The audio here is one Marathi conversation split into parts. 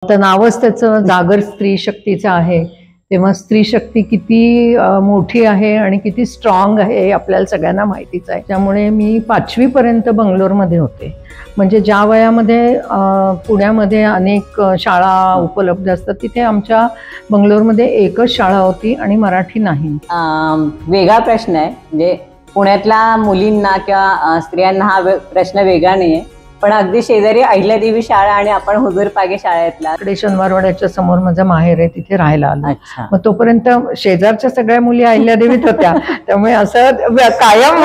तर नावच त्याचं जागर स्त्री शक्तीचं आहे, तेव्हा स्त्री शक्ती किती मोठी आहे आणि किती स्ट्रॉंग आहे हे आपल्याला सगळ्यांना माहितीच आहे. त्यामुळे मी 5वी पर्यंत बंगलोरमध्ये होते. म्हणजे ज्या वयामध्ये पुण्यामध्ये अनेक शाळा उपलब्ध असतात, तिथे आमच्या बंगलोरमध्ये एकच शाळा होती आणि मराठी नाही. वेगळा प्रश्न आहे, म्हणजे पुण्यातल्या मुलींना किंवा स्त्रियांना हा प्रश्न वेगळा नाहीये, पण अगदी शेजारी अहिल्यादेवी शाळा आणि आपण हुजूरपागे शाळेतला इकडे शनिवारवाड्याच्या समोर माझं माहेर आहे, तिथे राहायला आलो. मग तोपर्यंत शेजारच्या सगळ्या मुली अहिल्यादेवीत होत्या, त्यामुळे असं कायम.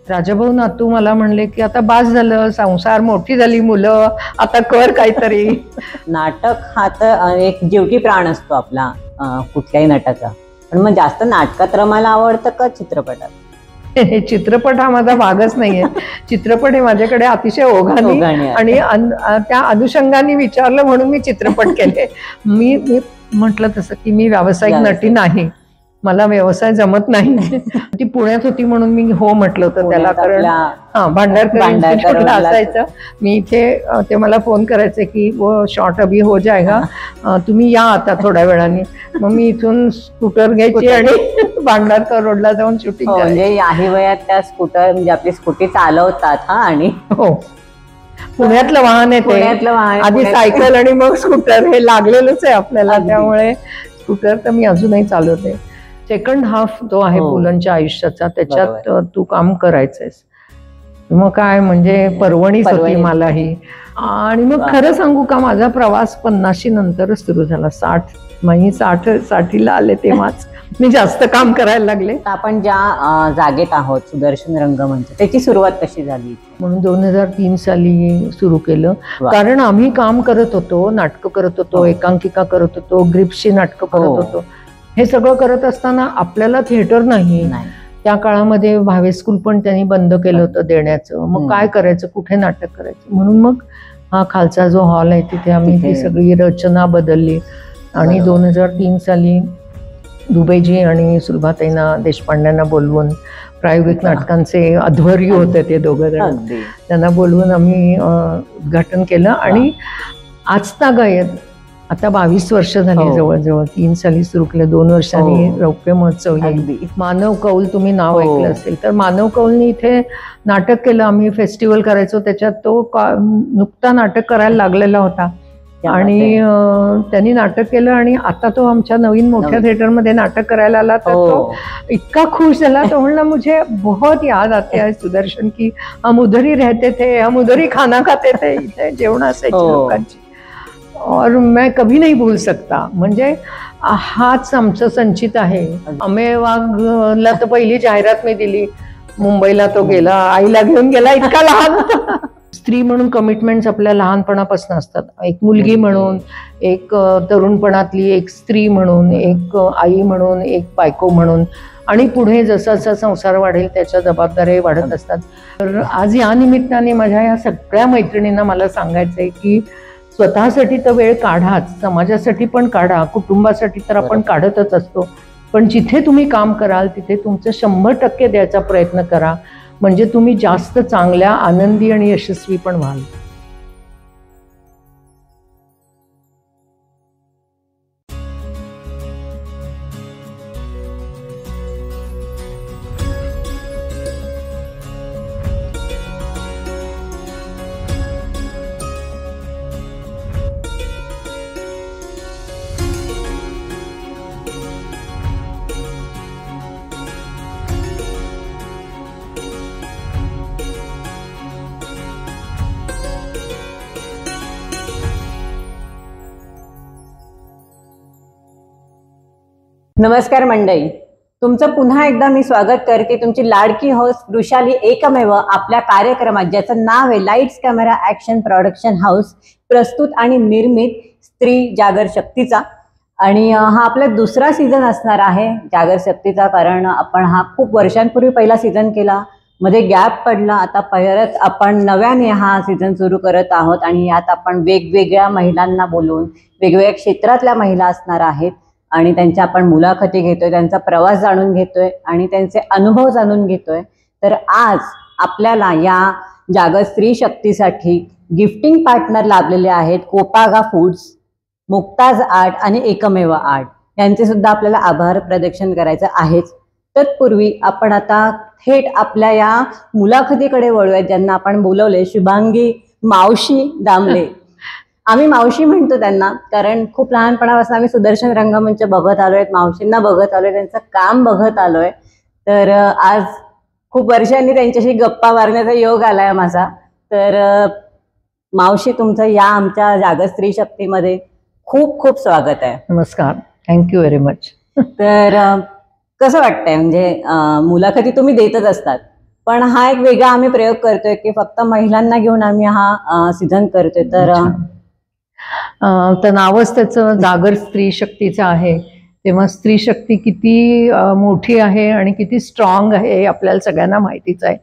राजाभाऊ नातू मला म्हणले की आता बास झालं, संसार, मोठी झाली मुलं, आता कर काहीतरी. नाटक हा तर एक जीवकी प्राण असतो आपला कुठल्याही नाटकाचा. पण मग जास्त नाटकात रमायला आवडतं का चित्रपटात? चित्रपट हा माझा भागच नाहीये. चित्रपट हे माझ्याकडे अतिशय ओघाने आणि त्या अनुषंगाने विचारलं म्हणून मी चित्रपट केले. मी म्हटलं तसं की मी व्यावसायिक नटी नाही, मला व्यवसाय जमत नाही. ती पुण्यात होती म्हणून मी हो म्हटलं होतं त्याला, कारण भांडारकर असायचं. मी इथे ते मला फोन करायचे की वो शॉर्ट अभी हो जाएगा, तुम्ही या आता थोड्या वेळाने. मग मी इथून स्कूटर घ्यायची आणि भांडारकर रोडला जाऊन शूटिंग करायची. म्हणजे याही वयात त्या स्कूटर, म्हणजे आपली स्कूटी चालवतात. हा, आणि हो, पुण्यातलं वाहन आहे ते. आधी सायकल आणि मग स्कूटर हे लागलेलंच आहे आपल्याला, त्यामुळे स्कूटर तर मी अजूनही चालवते. सेकंड हाफ जो आहे पुलंच्या आयुष्याचा, त्याच्यात तू काम करायचंयस. मग काय, म्हणजे पर्वणीच होती मला ही. आणि मग खरं सांगू का, माझा प्रवास 50शी नंतरच सुरू झाला. 60ला आले तेव्हाच मी जास्त काम करायला लागले. आपण ज्या जागेत आहोत, सुदर्शन रंगमंच, त्याची सुरुवात कशी झाली? म्हणून 2003 साली सुरू केलं. कारण आम्ही काम करत होतो, नाटकं करत होतो, एकांकिका करत होतो, ग्रिप्सची नाटकं करत होतो. हे सगळं करत असताना आपल्याला थिएटर नाही. त्या काळामध्ये भावे स्कूल पण त्यांनी बंद केलं होतं देण्याचं. मग काय करायचं, कुठे नाटक करायचं, म्हणून मग हा खालचा जो हॉल आहे तिथे आम्ही ती सगळी रचना बदलली. आणि 2003 साली दुबेजी आणि सुलभाताईंना देशपांड्यांना बोलवून, प्रायोगिक नाटकांचे अध्वर्य होते ते दोघं जण, त्यांना बोलवून आम्ही उद्घाटन केलं. आणि आजतागायत आता 22 वर्ष झाली जवळजवळ. 3 साली सुरू केलं, 2 वर्षांनी रौप्य महोत्सव येईल. मानव कौल, तुम्ही नाव ऐकलं असेल तर, मानव कौलनी इथे नाटक केलं आम्ही. फेस्टिवल करायचो, त्याच्यात तो नुकता नाटक करायला लागलेला होता आणि त्यांनी नाटक केलं. आणि आता तो आमच्या नवीन मोठ्या थिएटरमध्ये नाटक करायला आला, तर तो इतका खुश झाला. तो म्हणला, मुझे बहुत याद आते है सुदर्शन की, हम उधर ही रहते थे, हम उधर ही खाना खाते थे. इथे जेवण असायची लोकांची, और मैं कभी नहीं भूल सकता. म्हणजे हाच आमचं संचित आहे. अमेय वाघला तर पहिली जाहिरात मी दिली, मुंबईला तो गेला, आईला घेऊन गेला, इतका लहान होता. स्त्री म्हणून कमिटमेंट्स आपल्या लहानपणापासून असतात. एक मुलगी म्हणून, एक तरुणपणातली एक स्त्री म्हणून, एक आई म्हणून, एक बायको म्हणून, आणि पुढे जसा जसा संसार वाढेल त्याच्या जबाबदाऱ्या वाढत असतात. तर आज या निमित्ताने माझ्या या सगळ्या मैत्रिणींना मला सांगायचंय की स्वतःसाठी तर वेळ काढाच, समाजासाठी पण काढा, कुटुंबासाठी तर आपण काढतच असतो, पण जिथे तुम्ही काम कराल तिथे तुमचं 100% द्यायचा प्रयत्न करा. म्हणजे तुम्ही जास्त चांगल्या, आनंदी आणि यशस्वी पण व्हाल. नमस्कार मंडळी, तुमचं पुन्हा एकदा मी स्वागत करते. तुमची लाडकी होस्ट वृषाली एकमेव आपल्या कार्यक्रमात, ज्याचं नाव आहे lights camera action production house, प्रस्तुत आणि निर्मित स्त्री जागर शक्तीचा. आणि हा आपला दुसरा सीझन असणार आहे जागर शक्तीचा, कारण आपण हा खूप वर्षांपूर्वी पहिला सीझन केला, मध्ये गॅप पडला. आता परत आपण नव्याने हा सीझन सुरू करत आहोत आणि यात आपण वेगवेगळ्या महिलांना बोलवून, वेगवेगळ्या क्षेत्रातल्या महिला असणार आहेत आणि त्यांच्या आपण मुलाखती घेतोय, त्यांचा प्रवास जाणून घेतोय आणि त्यांचे अनुभव जाणून घेतोय. तर आज आपल्याला या जागर स्त्री शक्तीसाठी गिफ्टिंग पार्टनर लाभलेले आहेत कोपागा फूड्स, मुक्ताज आर्ट आणि एकमेव आर्ट, यांचे सुद्धा आपल्याला आभार प्रदर्शन करायचं आहेच. तत्पूर्वी आपण आता थेट आपल्या या मुलाखतीकडे वळूयात, ज्यांना आपण बोलवले शुभांगी मावशी दामले. आम्ही मावशी म्हणतो त्यांना कारण खूप लहानपणापासून आम्ही सुदर्शन रंगमंच बघत आलोय, मावशींना बघत आलोय, त्यांचं काम बघत आलोय. तर आज खूप वर्षांनी त्यांच्याशी गप्पा मारण्याचा योग आलाय माझा. तर मावशी, तुमचं या आमच्या जागर स्त्री शक्तीमध्ये खूप खूप स्वागत आहे. नमस्कार, थँक्यू व्हेरी मच. तर कसं वाटतंय, म्हणजे मुलाखती तुम्ही देतच असतात, पण हा एक वेगळा आम्ही प्रयोग करतोय की फक्त महिलांना घेऊन आम्ही हा सीझन करतोय. तर नावच त्याचं जागर स्त्री शक्तीचं आहे, तेव्हा स्त्री शक्ती किती मोठी आहे आणि किती स्ट्रॉंग आहे हे आपल्याला सगळ्यांना माहितीच आहे.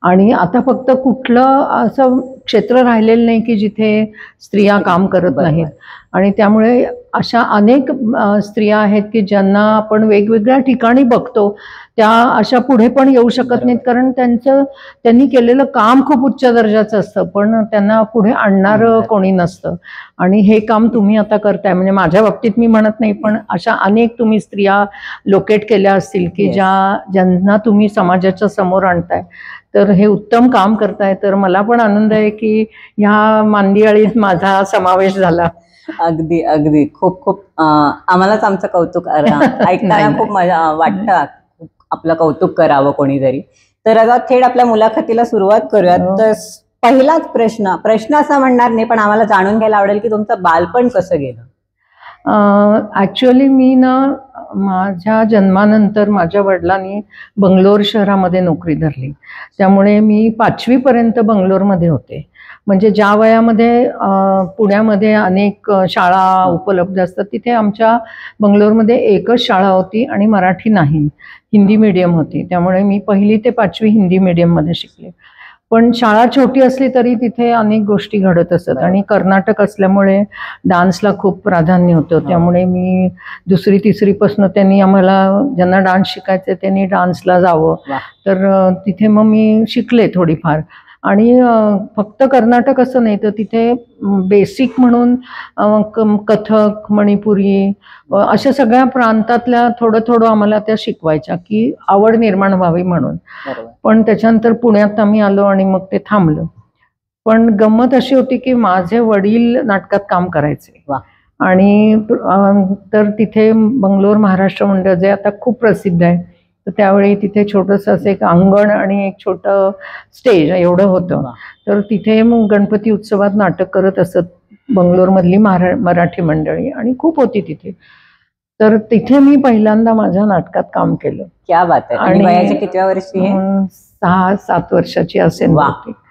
आणि आता फक्त कुठलं असं क्षेत्र राहिलेलं नाही की जिथे स्त्रिया काम करत नाहीत. आणि त्यामुळे अशा अनेक स्त्रिया आहेत की ज्यांना आपण वेगवेगळ्या ठिकाणी बघतो, त्या अशा पुढे पण येऊ शकत नाहीत कारण त्यांनी केलेलं काम खूप उच्च दर्जाचं असतं, पण त्यांना पुढे आणणारं कोणी नसतं. आणि हे काम तुम्ही आता करताय, म्हणजे माझ्या बाबतीत मी म्हणत नाही, पण अशा अनेक तुम्ही स्त्रिया लोकेट केल्या असतील की ज्यांना तुम्ही समाजाच्या समोर आणताय. तर हे उत्तम काम करताय. तर मला पण आनंद आहे की ह्या मांदियाळीत माझा समावेश झाला. अगदी अगदी खूप खूप आम्हालाच आमचं कौतुक ऐकताना खूप मजा वाटतं, आपलं कौतुक करावं कोणीतरी. तर आता थेट आपल्या मुलाखतीला सुरुवात करूयात. तर पहिलाच प्रश्न असा म्हणणार नाही, पण आम्हाला जाणून घ्यायला आवडेल की तुमचं बालपण कसं गेलं. ऍक्च्युअली मी ना माझ्या जन्मानंतर माझ्या वडिलांनी बंगलोर शहरामध्ये नोकरी धरली, त्यामुळे मी 5वी पर्यंत बंगलोरमध्ये होते. म्हणजे ज्या वयामध्ये पुण्यामध्ये अनेक शाळा उपलब्ध असतात, तिथे आमच्या बंगलोरमध्ये एकच शाळा होती आणि मराठी नाही, हिंदी मीडियम होती. त्यामुळे मी 1ली ते 5वी हिंदी मीडियममध्ये शिकले. पण शाळा छोटी असली तरी तिथे अनेक गोष्टी घडत असत. आणि कर्नाटक असल्यामुळे डान्सला खूप प्राधान्य होतं, त्यामुळे मी 2री 3री पासून त्यांनी आम्हाला, ज्यांना डान्स शिकायचे त्यांनी डान्सला जावं. तर तिथे मग मी शिकले थोडीफार. आणि फक्त कर्नाटक असं नाही, तर तिथे बेसिक म्हणून कथक, मणिपुरी अशा सगळ्या प्रांतातल्या थोडं थोडं आम्हाला त्या शिकवायच्या की आवड निर्माण व्हावी म्हणून. पण त्याच्यानंतर पुण्यात आम्ही आलो आणि मग ते थांबलं. पण गंमत अशी होती की माझे वडील नाटकात काम करायचे. आणि तर तिथे बंगलोर महाराष्ट्र मंडळ जे आता खूप प्रसिद्ध आहे, तर त्यावेळी तिथे छोटंसं असं एक अंगण आणि एक छोटं स्टेज एवढं होतं. तर तिथे मग गणपती उत्सवात नाटक करत असत बंगलोरमधली मराठी मंडळी, आणि खूप होती तिथे. तर तिथे मी पहिल्यांदा माझ्या नाटकात काम केलं. क्या बात आहे. आणि वयाच्या कितव्या वर्षी? 6-7 वर्षाची असेल.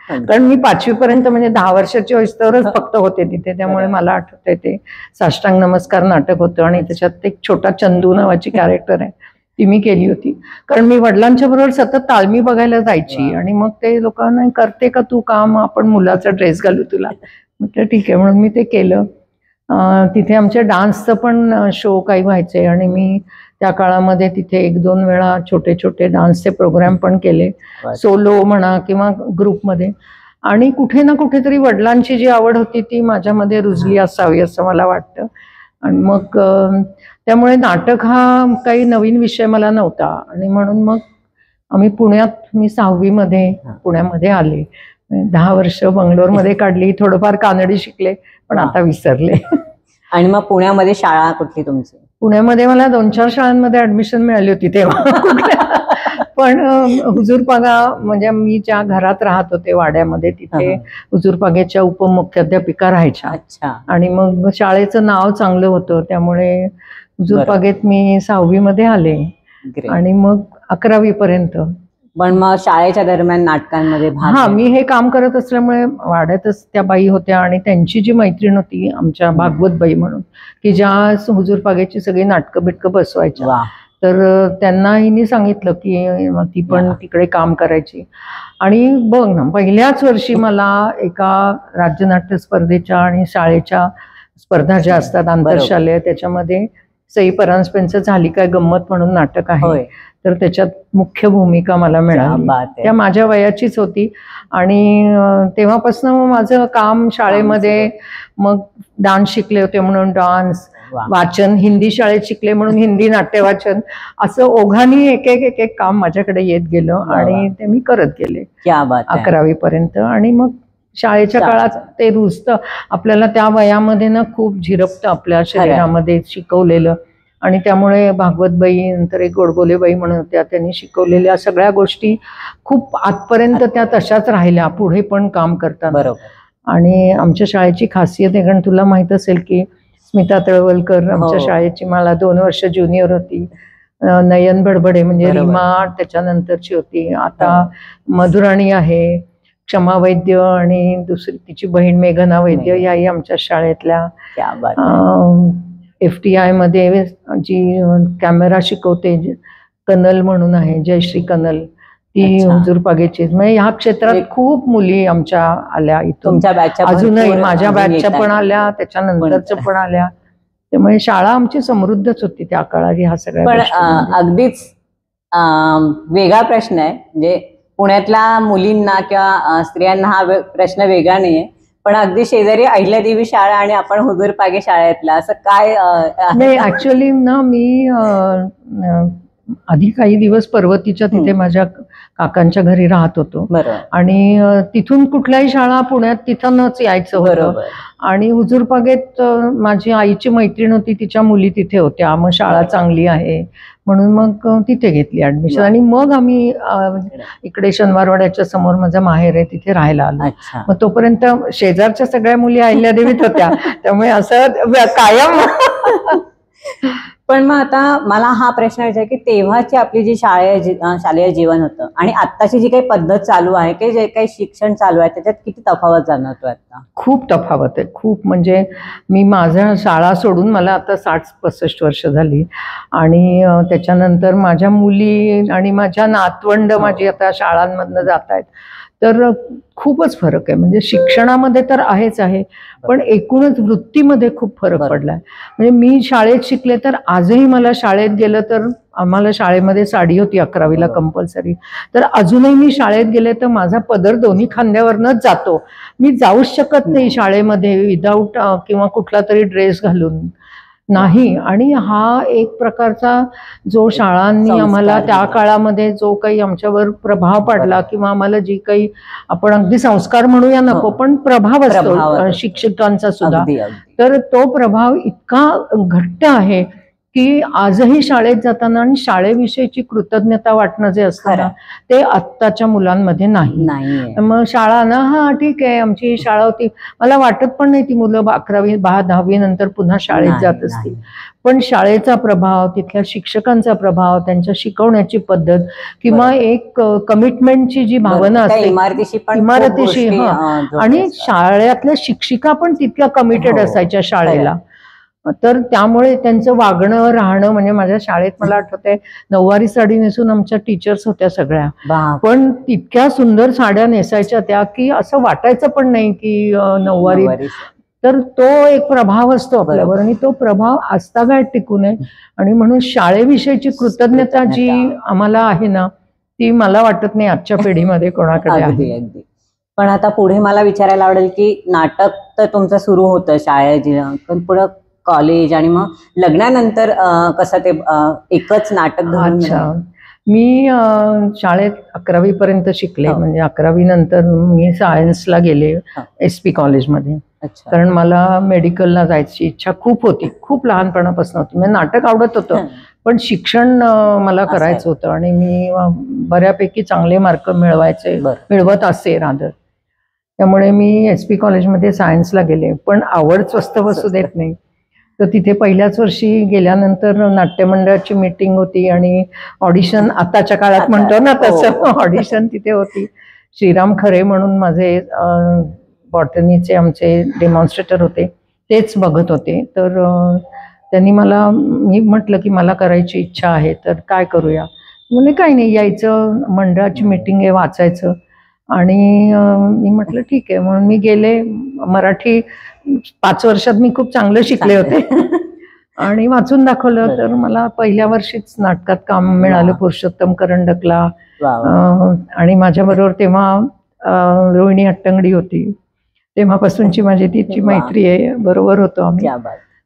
कारण मी 5वी पर्यंत म्हणजे 10 वर्षाची होईस्तरच फक्त होते तिथे. त्यामुळे मला आठवतंय ते साष्टांग नमस्कार नाटक होतं आणि त्याच्यात एक छोटा चंदू नावाची कॅरेक्टर आहे, ती मी केली होती. कारण मी वडिलांच्या बरोबर सतत तालमी बघायला जायची आणि मग ते लोकांना, करते का तू काम, आपण मुलाचा ड्रेस घालू तुला. म्हटलं ठीक आहे, म्हणून मी ते केलं. तिथे आमच्या डान्सचं पण शो काही व्हायचे आणि मी त्या काळामध्ये तिथे 1-2 वेळा छोटे छोटे डान्सचे प्रोग्राम पण केले, सोलो म्हणा किंवा ग्रुपमध्ये. आणि कुठे ना कुठेतरी वडिलांची जी आवड होती ती माझ्यामध्ये रुजली असावी असं मला वाटतं. आणि मग त्यामुळे नाटक हा काही नवीन विषय मला नव्हता. आणि म्हणून मग आम्ही पुण्यात, मी 6वी मध्ये पुण्यामध्ये आले. 10 वर्ष बंगलोरमध्ये काढली, थोडंफार कानडी शिकले पण आता विसरले. आणि मग पुण्यामध्ये शाळा कुठली तुमची? पुण्यामध्ये मला 2-4 शाळांमध्ये ऍडमिशन मिळाली होती तेव्हा. पण हुजूरपागा, म्हणजे मी ज्या घरात राहत होते वाड्यामध्ये, तिथे हुजूरपाग्याच्या उपमुख्याध्यापिका राहायच्या. आणि मग शाळेचं नाव चांगलं होतं, त्यामुळे हुजूरपागेत मी 6वी मध्ये आले आणि मग 11वी पर्यंत. पण मग शाळेच्या दरम्यान नाटकांमध्ये मी हे काम करत असल्यामुळे वाड्यातच त्या बाई होत्या आणि त्यांची जी मैत्रीण होती आमच्या भागवत बाई म्हणून, की ज्या हुजूरपाग्याची सगळी नाटकं बिटकं बसवायच्या. तर त्यांना हिने सांगितलं की ती पण तिकडे काम करायची. आणि बघ ना, पहिल्याच वर्षी मला एका राज्यनाट्य स्पर्धेच्या आणि शाळेच्या स्पर्धा ज्या असतात आंतरशालेय, त्याच्यामध्ये सई परांजपेंचं झाली काय गंमत म्हणून नाटक आहे, तर त्याच्यात मुख्य भूमिका मला मिळाली. त्या माझ्या वयाचीच होती आणि तेव्हापासून माझं काम शाळेमध्ये, मग डान्स शिकले होते म्हणून डान्स, वाचन हिंदी शाळेत शिकले म्हणून हिंदी नाट्य वाचन, असं ओघाने एक एक काम माझ्याकडे येत गेलं आणि ते मी करत गेले 11वी पर्यंत. आणि मग शाळेच्या काळात ते रुजतं आपल्याला, त्या वयामध्ये ना खूप झिरपतं आपल्या शरीरामध्ये शिकवलेलं. आणि त्यामुळे भागवतबाई, नंतर एक गोडबोलेबाई म्हणून होत्या, त्यांनी शिकवलेल्या सगळ्या गोष्टी खूप आजपर्यंत त्या तशाच राहिल्या पुढे पण काम करतात. आणि आमच्या शाळेची खासियत आहे, कारण तुला माहित असेल की स्मिता तळवलकर आमच्या शाळेची मला 2 वर्ष ज्युनियर होती. नयन भडभडे म्हणजे रीमा त्याच्यानंतरची होती. आता मधुराणी आहे, क्षमा वैद्य आणि दुसरी तिची बहीण मेघना वैद्य, याही आमच्या शाळेतल्या. FTI मध्ये जी कॅमेरा शिकवते कनल म्हणून आहे, जयश्री कनल, ती हुजूरपागेची. म्हणजे ह्या क्षेत्रात खूप मुली आमच्या आल्या इथून, अजूनही माझ्या बॅचच्या पण आल्या, त्याच्यानंतरच्या पण आल्या. त्यामुळे शाळा आमची समृद्धच होती त्या काळात ह्या सगळ्या. पण अगदीच वेगळा प्रश्न आहे, म्हणजे पुण्यातल्या मुलींना किंवा स्त्रियांना हा प्रश्न वेगळा नाहीये, पण अगदी शेजारी अहिल्यादेवी शाळा आणि आपण हुजूरपागे शाळेतला असं काय? नाही, ऍक्च्युअली ना मी आधी काही दिवस पर्वतीच्या तिथे माझ्या काकांच्या घरी राहत होतो आणि तिथून कुठल्याही शाळा पुण्यात तिथूनच यायचं होतं. आणि हुजूरपागेत माझी आईची मैत्रीण होती, तिच्या मुली तिथे होत्या, मग शाळा चांगली आहे म्हणून मग तिथे घेतली ऍडमिशन. आणि मग आम्ही इकडे शनिवारवाड्याच्या समोर माझं माहेर आहे तिथे राहायला आलो. मग तोपर्यंत शेजारच्या सगळ्या मुली अहिल्यादेवीत होत्या, त्यामुळे असं कायम. पण मग आता मला हा प्रश्न विचार की तेव्हाची आपली जी शालेय जीवन होतं आणि आत्ताची जी काही पद्धत चालू आहे, की जे काही शिक्षण चालू आहे, त्याच्यात किती तफावत जाणवतोय आता? खूप तफावत आहे, खूप. म्हणजे मी माझ्या शाळा सोडून मला आता 60-65 वर्ष झाली आणि त्याच्यानंतर माझ्या मुली आणि माझ्या नातवंड माझी आता शाळांमधनं जात आहेत, तर खूपच फरक आहे. म्हणजे शिक्षणामध्ये तर आहेच आहे, पण एकूणच वृत्तीमध्ये खूप फरक पडलाय. म्हणजे मी शाळेत शिकले तर आजही मला शाळेत गेलं तर, आम्हाला शाळेमध्ये साडी होती 11वीला कंपल्सरी, तर अजूनही मी शाळेत गेले तर माझा पदर दोन्ही खांद्यावरनच जातो. मी जाऊच शकत नाही शाळेमध्ये विदाऊट किंवा कुठला तरी ड्रेस घालून नाही. आणि हा एक प्रकारचा जो शाळांनी आम्हाला त्या काळामध्ये जो काही आमच्यावर प्रभाव पडला, किंवा आम्हाला जी काही आपण अगदी संस्कार म्हणूया नको, पण प्रभाव असतो शिक्षकांचा सुद्धा, तर तो प्रभाव इतका घट्ट आहे की आजही शाळेत जाताना आणि शाळेविषयीची कृतज्ञता वाटणं जे असतं ना, ते आत्ताच्या मुलांमध्ये नाही. मग शाळा ना, हा ठीक आहे आमची शाळा होती, मला वाटत पण नाही ती मुलं 11वी 10वी नंतर पुन्हा शाळेत जात असतील. पण शाळेचा प्रभाव, तिथल्या शिक्षकांचा प्रभाव, त्यांच्या शिकवण्याची पद्धत किंवा एक कमिटमेंटची जी भावना असते इमारतीशी, आणि शाळेतल्या शिक्षिका पण तितक्या कमिटेड असायच्या शाळेला, तर त्यामुळे त्यांचं वागणं राहणं, म्हणजे माझ्या शाळेत मला आठवतंय नऊवारी साडी नेसून आमच्या टीचर्स होत्या सगळ्या, पण तितक्या सुंदर साड्या नेसायच्या त्या की असं वाटायचं पण नाही की नऊवारी. तर तो एक प्रभाव असतो आपल्यावर आणि तो प्रभाव आजतागायत टिकून आहे. आणि म्हणून शाळेविषयीची कृतज्ञता जी आम्हाला आहे ना, ती मला वाटत नाही आजच्या पिढीमध्ये कोणाकडे आहे. पण आता पुढे मला विचारायला आवडेल की नाटक तर तुमचं सुरू होतं शाळेत, पण पुढे कॉलेज आणि मग लग्नानंतर कसं ते एकच नाटक? अच्छा, मी शाळेत 11वी पर्यंत शिकले. म्हणजे 11वी नंतर मी सायन्सला गेले SP कॉलेजमध्ये, कारण मला मेडिकलला जायची इच्छा खूप होती, खूप लहानपणापासून होती. म्हणजे नाटक आवडत होतं, पण शिक्षण मला करायचं होतं आणि मी बऱ्यापैकी चांगले मार्क मिळवत असे रादर. त्यामुळे मी SP कॉलेजमध्ये सायन्सला गेले. पण आवड स्वस्त बसू देत नाही, तर तिथे पहिल्याच वर्षी गेल्यानंतर नाट्य मंडळाची मीटिंग होती आणि ऑडिशन, आताच्या काळात म्हणतो ना तसं, ऑडिशन तिथे होती. श्रीराम खरे म्हणून माझे बॉटनीचे आमचे डेमॉन्स्ट्रेटर होते, तेच बघत होते. तर त्यांनी मी म्हटलं की मला करायची इच्छा आहे, तर काय करूया? म्हणजे काही नाही, यायचं, मंडळाची मीटिंग आहे, वाचायचं. आणि मी म्हटलं ठीक आहे, म्हणून मी गेले. मराठी 5 वर्षात मी खूप चांगलं शिकले होते आणि वाचून दाखवलं तर मला पहिल्या वर्षीच नाटकात काम मिळालं पुरुषोत्तम करंडकला. आणि माझ्या बरोबर तेव्हा रोहिणी हट्टंगडी होती, तेव्हापासूनची माझी तिची मैत्री आहे, बरोबर होतो आम्ही.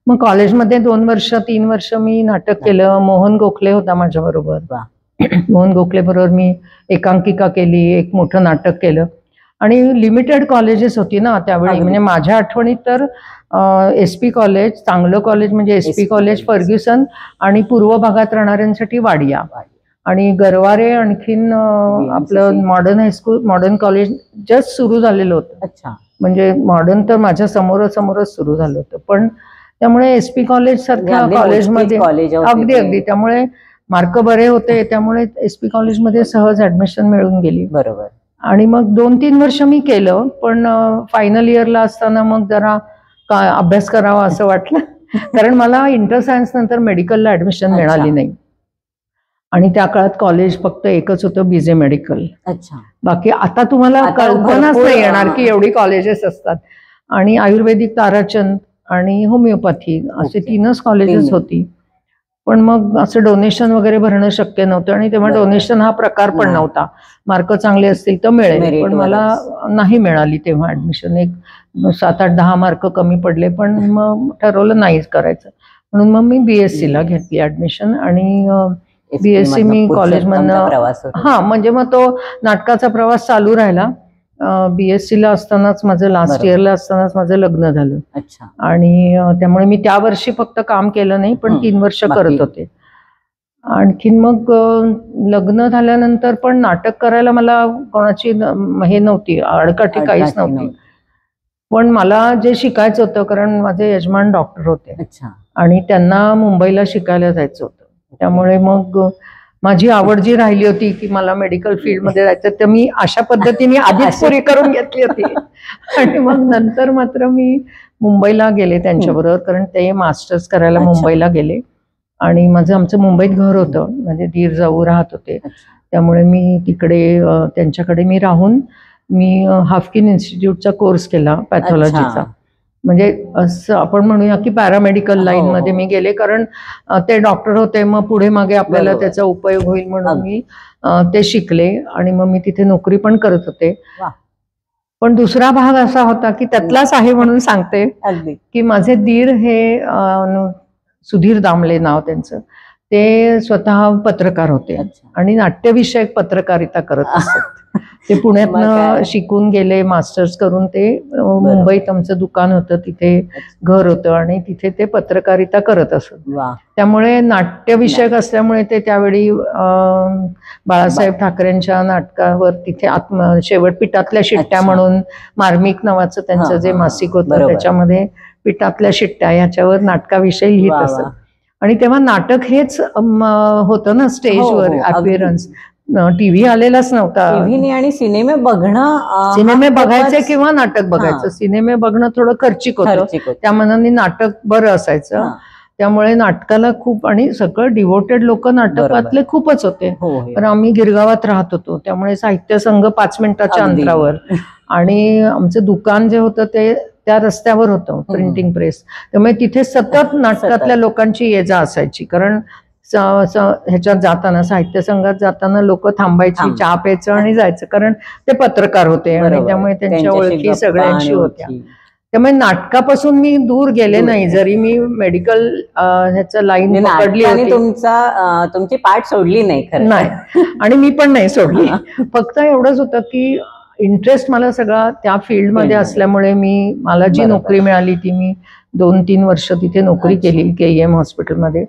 मग कॉलेजमध्ये 2 वर्ष 3 वर्ष मी नाटक केलं. मोहन गोखले होता माझ्या बरोबर. मोहन गोखले बरोबर मी एकांकिका केली, एक मोठं नाटक केलं. आणि लिमिटेड कॉलेजेस होती ना त्यावेळी, म्हणजे माझ्या आठवणीत तर SP कॉलेज, चांगलं कॉलेज म्हणजे SP कॉलेज फर्ग्युसन, आणि पूर्व भागात राहणाऱ्यांसाठी वाडिया, आणि गरवारे आणखीन आपलं modern high school, modern college just सुरू झालेलं होतं. म्हणजे मॉडर्न तर माझ्या समोरच सुरू झालं होतं. पण त्यामुळे SP कॉलेज सारख्या कॉलेजमध्ये अगदी त्यामुळे मार्क बरे होते, त्यामुळे SP कॉलेजमध्ये सहज ऍडमिशन मिळून गेली. बरोबर. आणि मग 2-3 वर्ष मी केलं, पण फायनल इयरला असताना मग जरा अभ्यास करावा असं वाटलं. कारण मला इंटर सायन्स नंतर मेडिकलला ऍडमिशन मिळाली नाही. आणि त्या काळात कॉलेज फक्त एकच होतं, BJ मेडिकल. बाकी आता तुम्हाला कल्पनाच नाही येणार की एवढी कॉलेजेस असतात. आणि आयुर्वेदिक, ताराचंद आणि होमिओपॅथी असे 3च कॉलेजेस होती. पण मग असं डोनेशन वगैरे भरणं शक्य नव्हतं, आणि तेव्हा डोनेशन हा प्रकार पण नव्हता. मार्क चांगले असतील तर मिळेल, पण मला नाही मिळाली तेव्हा ऍडमिशन. एक 7-8-10 मार्क कमी पडले, पण मग ठरवलं नाहीच करायचं. म्हणून मग मी BSc ला घेतली ऍडमिशन. आणि BSc मी कॉलेजमधनं म्हणजे मग तो नाटकाचा प्रवास चालू राहिला. BSc ला असतानाच माझं लास्ट इयरला असतानाच माझं लग्न झालं. आणि त्यामुळे मी त्या वर्षी फक्त काम केलं नाही, पण 3 वर्ष करत होते. आणखीन मग लग्न झाल्यानंतर पण नाटक करायला मला कोणाची हे नव्हती, आडकाठी काहीच नव्हती. पण मला जे शिकायचं होतं, कारण माझे यजमान डॉक्टर होते आणि त्यांना मुंबईला शिकायला जायचं होतं. त्यामुळे मग माझी आवड जी राहिली होती की मला मेडिकल फील्डमध्ये जायचं, तर मी अशा पद्धतीने आधीच पुरी करून घेतली होती. आणि मग नंतर मात्र मी मुंबईला गेले त्यांच्याबरोबर, कारण ते मास्टर्स करायला मुंबईला गेले. आणि आमचं मुंबईत घर होतं, म्हणजे दीर जाऊ राहत होते. त्यामुळे मी तिकडे त्यांच्याकडे मी राहून मी हाफकिन इन्स्टिट्यूटचा कोर्स केला पॅथॉलॉजीचा. म्हणजे असं आपण म्हणूया की पॅरामेडिकल लाईन मध्ये मी गेले, कारण ते डॉक्टर होते. मग पुढे मागे आपल्याला त्याचा उपयोग होईल म्हणून मी ते शिकले. आणि मग मी तिथे नोकरी पण करत होते. पण दुसरा भाग असा होता की त्यातलाच आहे म्हणून सांगते की माझे दीर हे सुधीर दामले नाव त्यांचं, ते स्वतः पत्रकार होते आणि नाट्यविषयक पत्रकारिता करत असतात. ते पुण्यातनं शिकून गेले, मास्टर्स करून ते मुंबईत आमचं दुकान होतं, तिथे घर होतं आणि तिथे ते पत्रकारिता करत असत. त्यामुळे नाट्यविषयक असल्यामुळे ते त्यावेळी बाळासाहेब ठाकरेंच्या नाटकावर तिथे शेवट पिठातल्या शिट्ट्या म्हणून मार्मिक नावाचं त्यांचं जे मासिक होतं, त्याच्यामध्ये पिठातल्या शिट्ट्या ह्याच्यावर नाटकाविषयी लिहित असत. आणि तेव्हा नाटक हेच होतं ना स्टेजवर अपीअरन्स. टीव्ही आलेलाच नव्हता. आणि सिनेमे बघायचे किंवा नाटक बघायचं. सिनेमे बघणं थोडं खर्चिक होतं, त्या मनाने नाटक बरं असायचं. त्यामुळे नाटकाला खूप, आणि सगळं डिवोटेड लोक नाटकातले खूपच होते. पण आम्ही गिरगावात राहत होतो, त्यामुळे साहित्य संघ 5 मिनिटाच्या अंतरावर. आणि आमचं दुकान जे होतं ते त्या रस्त्यावर होतं, प्रिंटिंग प्रेस. त्यामुळे तिथे सतत नाटकातल्या लोकांची ये जा असायची. कारण ह्याच्यात जाताना, साहित्य संघात जाताना लोक थांबायची, चहा प्यायचं आणि जायचं, कारण ते पत्रकार होते आणि त्यामुळे त्यांच्या ओळखी सगळ्यांशी होत्या. त्यामुळे नाटकापासून मी दूर गेले नाही, जरी मी मेडिकल ह्याचं लाईन पकडली होती. तुमची पाठ सोडली नाही खरं नाही, आणि मी पण नाही सोडली. फक्त एवढंच होतं की इंटरेस्ट मला सगळा त्या फील्डमध्ये असल्यामुळे मला जी नोकरी मिळाली ती मी 2-3 वर्ष तिथे नोकरी केली KEM हॉस्पिटलमध्ये.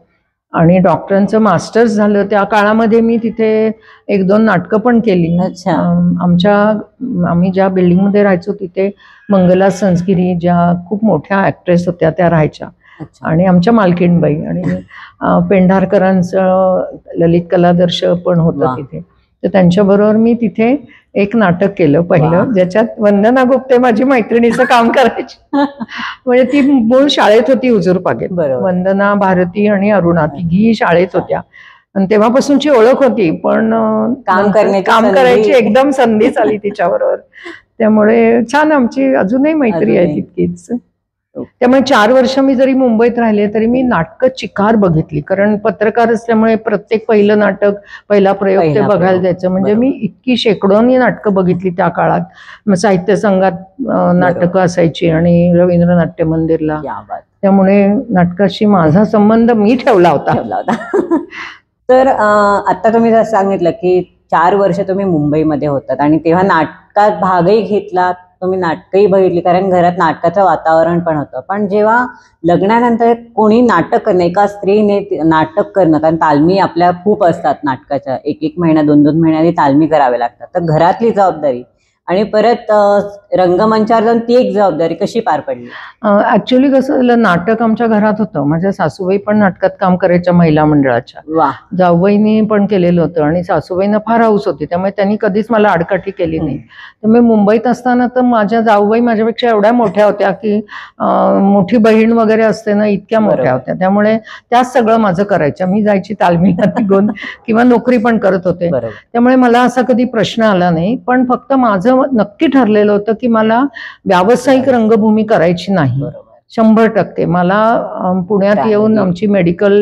आणि डॉक्टरांचं मास्टर्स झालं त्या काळामध्ये मी तिथे 1-2 नाटकं पण केली. आम्ही ज्या बिल्डिंगमध्ये राहायचो तिथे मंगला संस्गिरी, ज्या खूप मोठ्या ऍक्ट्रेस होत्या, त्या राहायच्या. आणि आमच्या मालकीणबाई, आणि पेंढारकरांचं ललित कलादर्श पण होतं तिथे. तर त्यांच्याबरोबर मी तिथे एक नाटक केलं पहिलं, ज्याच्यात वंदना गुप्ते माझी मैत्रिणीचं काम करायची. म्हणजे ती मूळ शाळेत होती हुजूर पागेत. वंदना, भारती आणि अरुणा तिघी शाळेत होत्या. आणि तेव्हापासूनची ओळख होती, पण काम करायची एकदम संधी आली तिच्याबरोबर. त्यामुळे छान आमची अजूनही मैत्री आहे तितकीच. त्यामुळे 4 वर्ष मी जरी मुंबईत राहिले तरी मी नाटकं चिकार बघितली, कारण पत्रकार असल्यामुळे प्रत्येक पहिलं नाटक, पहिला प्रयोग ते बघायला जायचं. म्हणजे मी इतकी शेकडोनी नाटकं बघितली त्या काळात. साहित्य संघात नाटकं असायची आणि रवींद्र नाट्य मंदिरला. त्यामुळे नाटकाशी माझा संबंध मी ठेवला होता. तर आता तुम्ही जसं सांगितलं की 4 वर्ष तुम्ही मुंबईमध्ये होतात आणि तेव्हा नाटकात भागही घेतला, तुम्ही नाटकही बघितली, कारण घरात नाटकाचं वातावरण पण होतं. पण जेव्हा लग्नानंतर कोणी नाटक करणं, एका स्त्रीने नाटक करणं, कारण तालमी आपल्या खूप असतात नाटकाच्या, 1-1 महिना 2-2 महिन्यांनी तालमी कराव्या लागतात, तर घरातली जबाबदारी आणि परत रंगमंचावर जाऊन ती एक जबाबदारी कशी पार पडली? ऍक्च्युअली कसं झालं, नाटक आमच्या घरात होतं. माझ्या सासूबाई पण नाटकात काम करायच्या महिला मंडळाच्या. जाऊबाईंनी पण केलेलं होतं आणि सासूबाईंना फार हौस होती, त्यामुळे त्यांनी कधीच मला आडकाठी केली नाही. त्यामुळे मुंबईत असताना तर माझ्या जाऊबाई माझ्यापेक्षा एवढ्या मोठ्या होत्या की मोठी बहीण वगैरे असते ना, इतक्या मोठ्या होत्या. त्यामुळे त्याच सगळं माझं करायच्या. मी जायची तालमीला निघून किंवा नोकरी पण करत होते. त्यामुळे मला असा कधी प्रश्न आला नाही. पण फक्त माझं नक्की ठरलेलं होतं की मला व्यावसायिक रंगभूमी करायची नाही. 100% मला पुण्यात येऊन आमची मेडिकल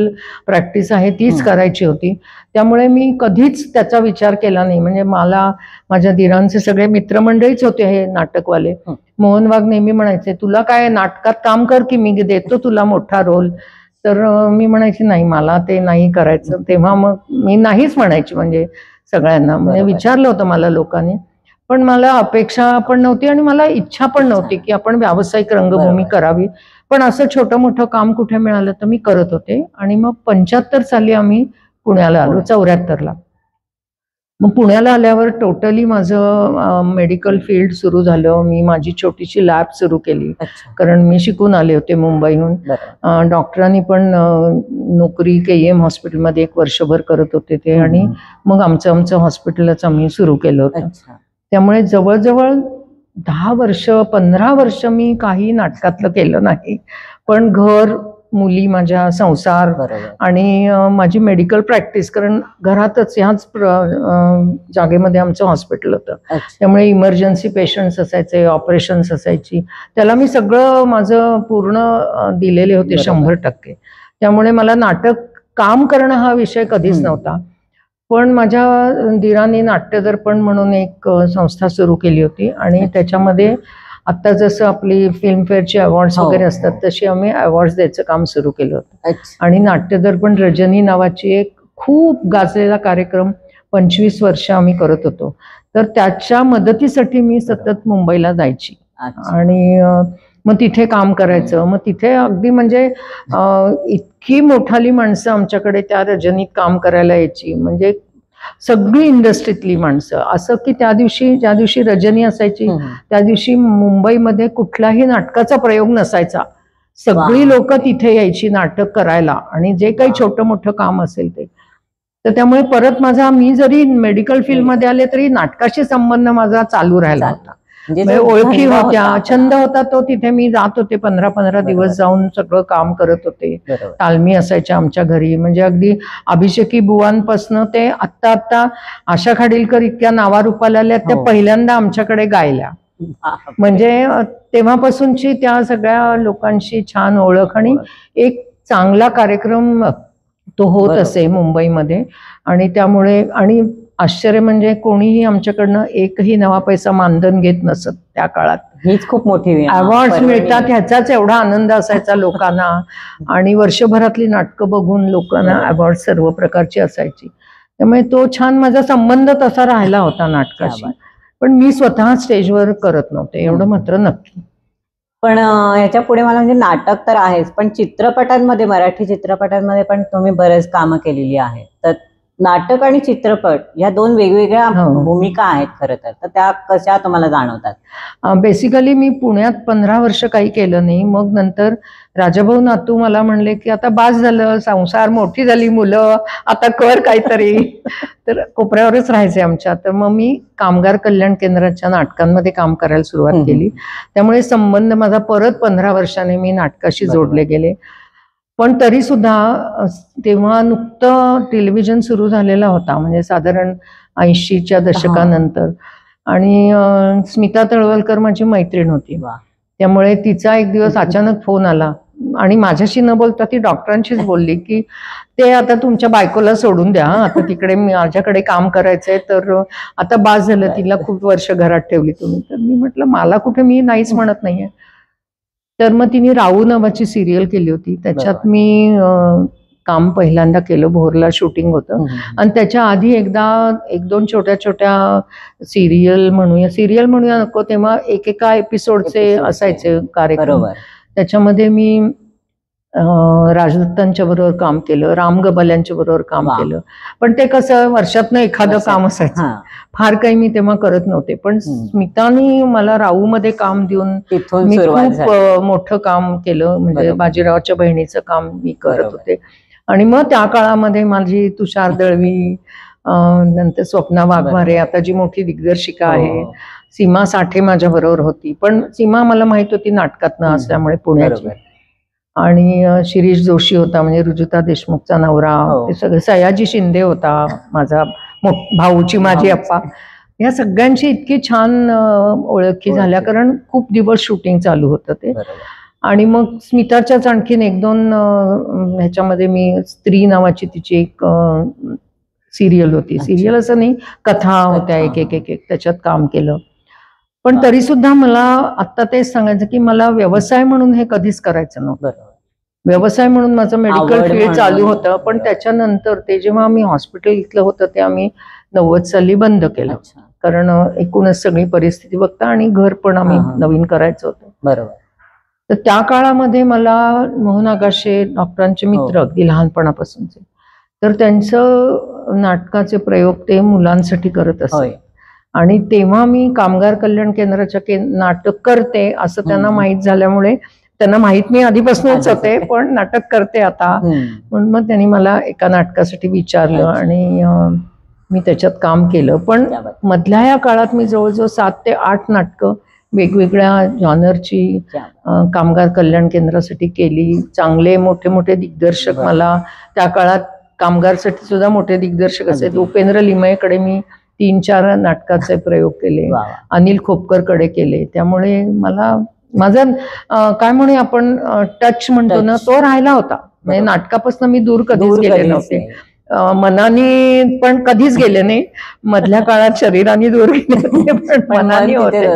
प्रॅक्टिस आहे तीच करायची होती. त्यामुळे मी कधीच त्याचा विचार केला नाही. म्हणजे मला माझ्या दिरांचे सगळे मित्रमंडळीच होते हे नाटकवाले. मोहन वाघ नेहमी म्हणायचे, तुला काय नाटकात काम कर की मी देतो तुला मोठा रोल. तर मी म्हणायची नाही, मला ते नाही करायचं. तेव्हा मग मी नाहीच म्हणायची, म्हणजे सगळ्यांना. म्हणजे विचारलं होतं मला लोकांनी, पण मला अपेक्षा पण नव्हती आणि मला इच्छा पण नव्हती की आपण व्यावसायिक रंगभूमी करावी. पण असं छोटं मोठं काम कुठे मिळालं तर मी करत होते. आणि मग 75 साली आम्ही पुण्याला आलो, 74ला. मग पुण्याला आल्यावर टोटली माझं मेडिकल फील्ड सुरू झालं. मी माझी छोटीशी लॅब सुरू केली, कारण मी शिकून आले होते मुंबईहून. डॉक्टरांनी पण नोकरी KEM हॉस्पिटलमध्ये 1 वर्षभर करत होते ते, आणि मग आमचं हॉस्पिटलच आम्ही सुरू केलं होतं. त्यामुळे जवळजवळ 10 वर्ष 15 वर्ष मी काही नाटकातलं केलं नाही. पण घर, मुली, माझ्या संसार आणि माझी मेडिकल प्रॅक्टिस, कारण घरातच ह्याच जागेमध्ये आमचं हॉस्पिटल होतं. त्यामुळे इमर्जन्सी पेशंट्स असायचे, ऑपरेशन्स असायची, त्याला मी सगळं माझं पूर्ण दिलेले होते 100%. त्यामुळे मला नाटक काम करणं हा विषय कधीच नव्हता. पण माझ्या दिरांनी नाट्यदर्पण म्हणून एक संस्था सुरू केली होती आणि त्याच्यामध्ये आता जसं आपली फिल्मफेअरची अवॉर्ड्स वगैरे असतात तशी आम्ही अवॉर्ड्स द्यायचं काम सुरू केलं होतं. आणि नाट्यदर्पण रजनी नावाची एक खूप गाजलेला कार्यक्रम 25 वर्ष आम्ही करत होतो. तर त्याच्या मदतीसाठी मी सतत मुंबईला जायची आणि मग तिथे काम करायचं. मग तिथे अगदी म्हणजे इतकी मोठाली माणसं आमच्याकडे त्या रजनीत काम करायला यायची, म्हणजे सगळी इंडस्ट्रीतली माणसं. असं की ज्या दिवशी रजनी असायची त्या दिवशी मुंबईमध्ये कुठलाही नाटकाचा प्रयोग नसायचा. सगळी लोक तिथे यायची नाटक करायला, आणि जे काही छोटं मोठं काम असेल ते. तर त्यामुळे परत मी जरी मेडिकल फील्डमध्ये आले तरी नाटकाशी संबंध माझा चालू राहिला होता. म्हणजे ओळखी होत्या, छंद होता तो. तिथे मी जात होते 15-15 दिवस जाऊन सगळं काम करत होते. तालमी असायच्या आमच्या घरी, म्हणजे अगदी अभिषेकी बुवांपासनं ते आत्ता आशा खाडीलकर इतक्या नावारूपाला आल्या, त्या पहिल्यांदा आमच्याकडे गायल्या. म्हणजे तेव्हापासूनची त्या सगळ्या लोकांशी छान ओळख आणि एक चांगला कार्यक्रम तो होत असे मुंबईमध्ये. आणि त्यामुळे, आणि आश्चर्य म्हणजे कोणीही आमच्याकडनं एकही नवा पैसा मानधन घेत नसत त्या काळात. हीच खूप मोठी अवॉर्ड्स मिळतात ह्याचाच एवढा आनंद असायचा लोकांना. आणि वर्षभरातली नाटकं बघून लोकांना अवॉर्ड सर्व प्रकारची असायची. त्यामुळे तो छान माझा संबंध तसा राहिला होता नाटकाशी. पण मी स्वतः स्टेजवर करत नव्हते, एवढं मात्र नक्की. पण ह्याच्या पुढे मला म्हणजे नाटक तर आहेच, पण चित्रपटांमध्ये, मराठी चित्रपटांमध्ये पण तुम्ही बरेच कामं केलेली आहेत. तर नाटक आणि चित्रपट या 2 वेगवेगळ्या भूमिका आहेत खरं तर त्या कशा तुम्हाला जाणवतात? बेसिकली मी पुण्यात 15 वर्ष काही केलं नाही. मग नंतर राजाभाऊ नातू मला म्हणले की आता बास झालं, संसार, मोठी झाली मुलं, आता कर काहीतरी. तर कोपऱ्यावरच राहायचे आमच्या. तर मग मी कामगार कल्याण केंद्राच्या नाटकांमध्ये काम करायला सुरुवात केली. त्यामुळे संबंध माझा परत 15 वर्षाने मी नाटकाशी जोडले गेले. पण तरी सुद्धा तेव्हा नुकतं टेलिव्हिजन सुरू झालेला होता, म्हणजे साधारण 80च्या दशकानंतर. आणि स्मिता तळवलकर माझी मैत्रीण होती. त्यामुळे तिचा एक दिवस अचानक फोन आला आणि माझ्याशी न बोलता ती डॉक्टरांशीच बोलली की ते आता तुमच्या बायकोला सोडून द्या, आता तिकडे माझ्याकडे काम करायचंय, तर आता बास झालं, तिला खूप वर्ष घरात ठेवली तुम्ही. तर मी म्हटलं मला कुठे, मी नाहीच म्हणत नाहीये. तर मग तिने राहू नावाची सिरियल केली होती, त्याच्यात मी काम पहिल्यांदा केलं. भोरला शूटिंग होतं आणि त्याच्या आधी एकदा एक दोन छोट्या छोट्या सिरियल म्हणूया नको, तेव्हा एकेका एपिसोडचे असायचे कार्यक्रम. त्याच्यामध्ये मी राजदत्तांच्या बरोबर काम केलं, राम गबाल यांच्या बरोबर काम केलं. पण ते कसं वर्षातनं एखादं काम असायचं, फार काही मी तेव्हा करत नव्हते. पण स्मितानी मला राहू मध्ये काम देऊन मी खूप मोठं काम केलं. म्हणजे बाजीरावाच्या बहिणीचं काम मी करत होते. आणि मग त्या काळामध्ये माझी तुषार दळवी, नंतर स्वप्ना वाघमारे, आता जी मोठी दिग्दर्शिका आहे, सीमा साठे माझ्या बरोबर होती. पण सीमा मला माहित होती नाटकातनं असल्यामुळे पुण्याची. आणि शिरीष जोशी होता, म्हणजे रुजुता देशमुखचा नवरा. ते सगळं सयाजी शिंदे होता माझा भाऊची माझी अप्पा. या सगळ्यांची इतकी छान ओळखी झाल्या, कारण खूप दिवस शूटिंग चालू होतं ते. आणि मग स्मिताच्याच आणखीन एक दोन ह्याच्यामध्ये मी स्त्री नावाची तिची एक सिरियल होती, सिरियल असं नाही, कथा होत्या एक एक एक एक त्याच्यात काम केलं. पण तरी सुद्धा मला आता तेच सांगायचं की मला व्यवसाय म्हणून हे कधीच करायचं नव्हतं. व्यवसाय म्हणून माझं मेडिकल फील्ड चालू होतं. पण त्याच्यानंतर ते जेव्हा आम्ही हॉस्पिटल इथलं होतं ते आम्ही 90 साली बंद केलं, कारण एकूणच सगळी परिस्थिती बघता आणि घर पण आम्ही नवीन करायचं होतं. बरोबर. तर त्या काळामध्ये मला मोहन आगाशे डॉक्टरांचे मित्र अगदी लहानपणापासूनचे, तर त्यांचं नाटकाचे प्रयोग ते मुलांसाठी करत असत. आणि तेव्हा मी कामगार कल्याण केंद्राच्या नाटक करते असं त्यांना माहीत झाल्यामुळे, त्यांना माहित मी आधीपासूनच होते पण नाटक करते आता, म्हणून मग त्यांनी मला एका नाटकासाठी विचारलं आणि मी त्याच्यात काम केलं. पण मधल्या या काळात मी जवळजवळ 7 ते 8 नाटकं वेगवेगळ्या जॉनरची कामगार कल्याण केंद्रासाठी केली. चांगले मोठे मोठे दिग्दर्शक, मला त्या काळात कामगारसाठी सुद्धा मोठे दिग्दर्शक असे उपेंद्र लिमयेकडे मी 3-4 नाटकाचे प्रयोग केले, अनिल खोपकरकडे केले. त्यामुळे मला माझा काय म्हणूया आपण टच म्हणतो ना, तो राहिला होता. म्हणजे नाटकापासून मी दूर कधीच गेले नव्हते, मनाने पण कधीच गेले नाही. मधल्या काळात शरीराने दूर गेले होते पण मनाने होते.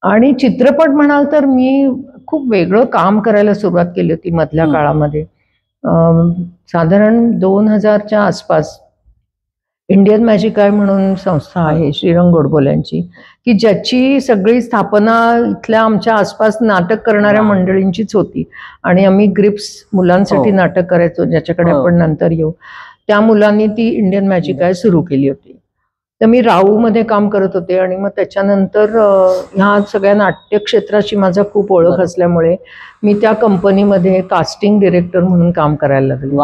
आणि चित्रपट म्हणाल तर मी खूप वेगळं काम करायला सुरुवात केली होती मधल्या काळामध्ये. साधारण 2000च्या आसपास इंडियन मॅजिक आय म्हणून संस्था आहे श्रीरंग गोडबोल्यांची, की ज्याची सगळी स्थापना इथल्या आमच्या आसपास नाटक करणाऱ्या मंडळींचीच होती. आणि आम्ही ग्रिप्स मुलांसाठी नाटक करायचो, ज्याच्याकडे आपण नंतर येऊ. त्या मुलांनी ती इंडियन मॅजिक आय सुरू केली होती. तर मी राहू मध्ये काम करत होते आणि मग त्याच्यानंतर ह्या सगळ्या नाट्य क्षेत्राची माझा खूप ओळख असल्यामुळे मी त्या कंपनीमध्ये कास्टिंग डिरेक्टर म्हणून काम करायला लागले.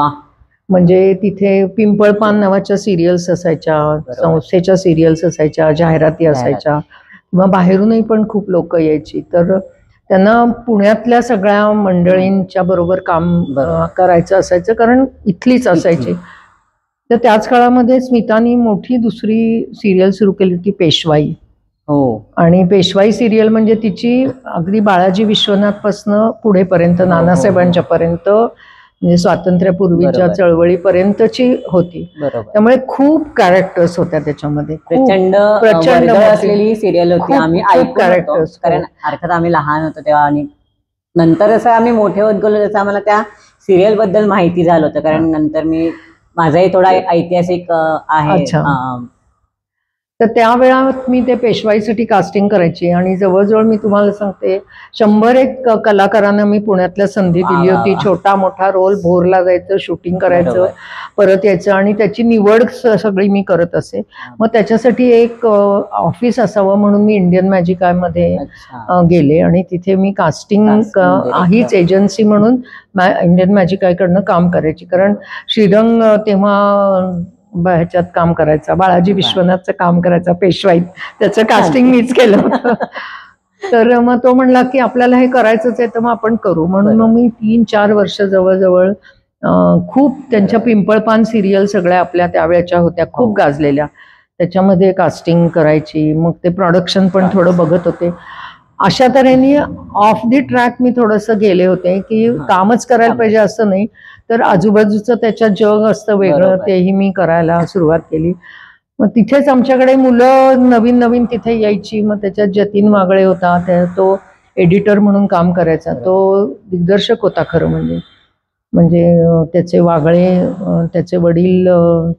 म्हणजे तिथे पिंपळपान नावाच्या सिरियल्स असायच्या, संस्थेच्या सिरियल्स असायच्या, जाहिराती असायच्या, किंवा बाहेरूनही पण खूप लोक यायची. तर त्यांना पुण्यातल्या सगळ्या मंडळींच्या बरोबर काम करायचं असायचं, कारण इथलीच असायची. तर त्याच काळामध्ये स्मितानी मोठी दुसरी सिरियल सुरू केली होती, पेशवाई. आणि पेशवाई सिरियल म्हणजे तिची अगदी बाळाजी विश्वनाथ पासनं पुढेपर्यंत, नानासाहेबांच्या पर्यंत, म्हणजे स्वातंत्र्यापूर्वीच्या चळवळीपर्यंतची होती. त्यामुळे खूप कॅरेक्टर्स होत्या त्याच्यामध्ये, प्रचंड असलेली सिरियल होती. आम्ही कॅरेक्टर्स, कारण अर्थात आम्ही लहान होतो तेव्हा, आणि नंतर असं आम्ही मोठे होत गेलो तसं आम्हाला त्या सिरियल बद्दल माहिती झालं होतं. कारण नंतर माझाही थोडा ऐतिहासिक आहे. तर त्यावेळात मी ते पेशवाईसाठी कास्टिंग करायची आणि जवळजवळ मी तुम्हाला सांगते 100 कलाकारांना मी पुण्यातल्या संधी दिली होती. छोटा मोठा रोल, भोरला जायचं, शूटिंग करायचं, परत यायचं आणि त्याची निवड सगळी मी करत असे. मग त्याच्यासाठी एक ऑफिस असावं म्हणून मी इंडियन मॅजिक आय मध्ये गेले आणि तिथे मी कास्टिंग हीच एजन्सी म्हणून इंडियन मॅजिक आय कडनं काम करायची. कारण श्रीरंग तेव्हा ह्याच्यात काम करायचा, बाळाजी विश्वनाथचं काम करायचा पेशवाईत, त्याचं कास्टिंग मीच केलं होतं. तर मग तो म्हणला की आपल्याला हे करायचंच आहे तर मग आपण करू. म्हणून मग मी 3-4 वर्ष जवळजवळ खूप त्यांच्या पिंपळपान सिरियल सगळ्या आपल्या त्यावेळच्या होत्या, खूप गाजलेल्या, त्याच्यामध्ये कास्टिंग करायची. मग ते प्रोडक्शन पण थोडं बघत होते. अशा तऱ्हेने ऑफ दी ट्रॅक मी थोडंसं गेले होते की कामच करायला पाहिजे असं नाही, तर आजूबाजूचं त्याच्यात जग असतं वेगळं, तेही मी करायला सुरुवात केली. मग तिथेच आमच्याकडे मुलं नवीन नवीन तिथे यायची. मग त्याच्यात जतीन वागळे होता, तो एडिटर म्हणून काम करायचा. तो दिग्दर्शक होता खरं म्हणजे. त्याचे वागळे, त्याचे वडील,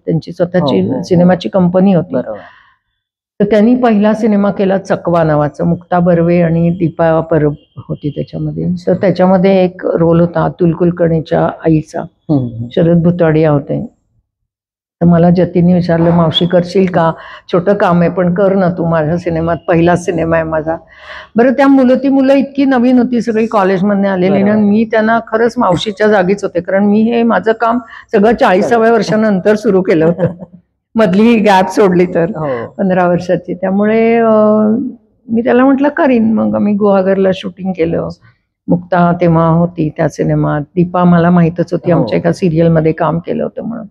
त्यांची स्वतःची सिनेमाची कंपनी होती. तर त्यांनी पहिला सिनेमा केला चकवा नावाचा. मुक्ता बर्वे आणि दीपा परब होती त्याच्यामध्ये. तर त्याच्यामध्ये एक रोल होता अतुल कुलकर्णीच्या आईचा, शरद भुताडिया होते. तर मला जतीनने विचारलं, मावशी करशील का, छोटं काम आहे पण कर ना तू, माझ्या सिनेमात पहिला सिनेमा आहे माझा. बरं, ती मुलं इतकी नवीन होती, सगळी कॉलेजमधनं आलेली ना. मी त्यांना खरंच मावशीच्या जागीच होते, कारण मी हे माझं काम सगळं 40व्या वर्षानंतर सुरू केलं होतं. मधली गॅप सोडली तर 15 वर्षाची. त्यामुळे मी त्याला म्हटलं करीन. मग आम्ही गुहागरला शूटिंग केलं. मुक्ता तेव्हा होती त्या सिनेमात. दीपा मला माहीतच होती, आमच्या एका सिरियलमध्ये काम केलं होतं म्हणून.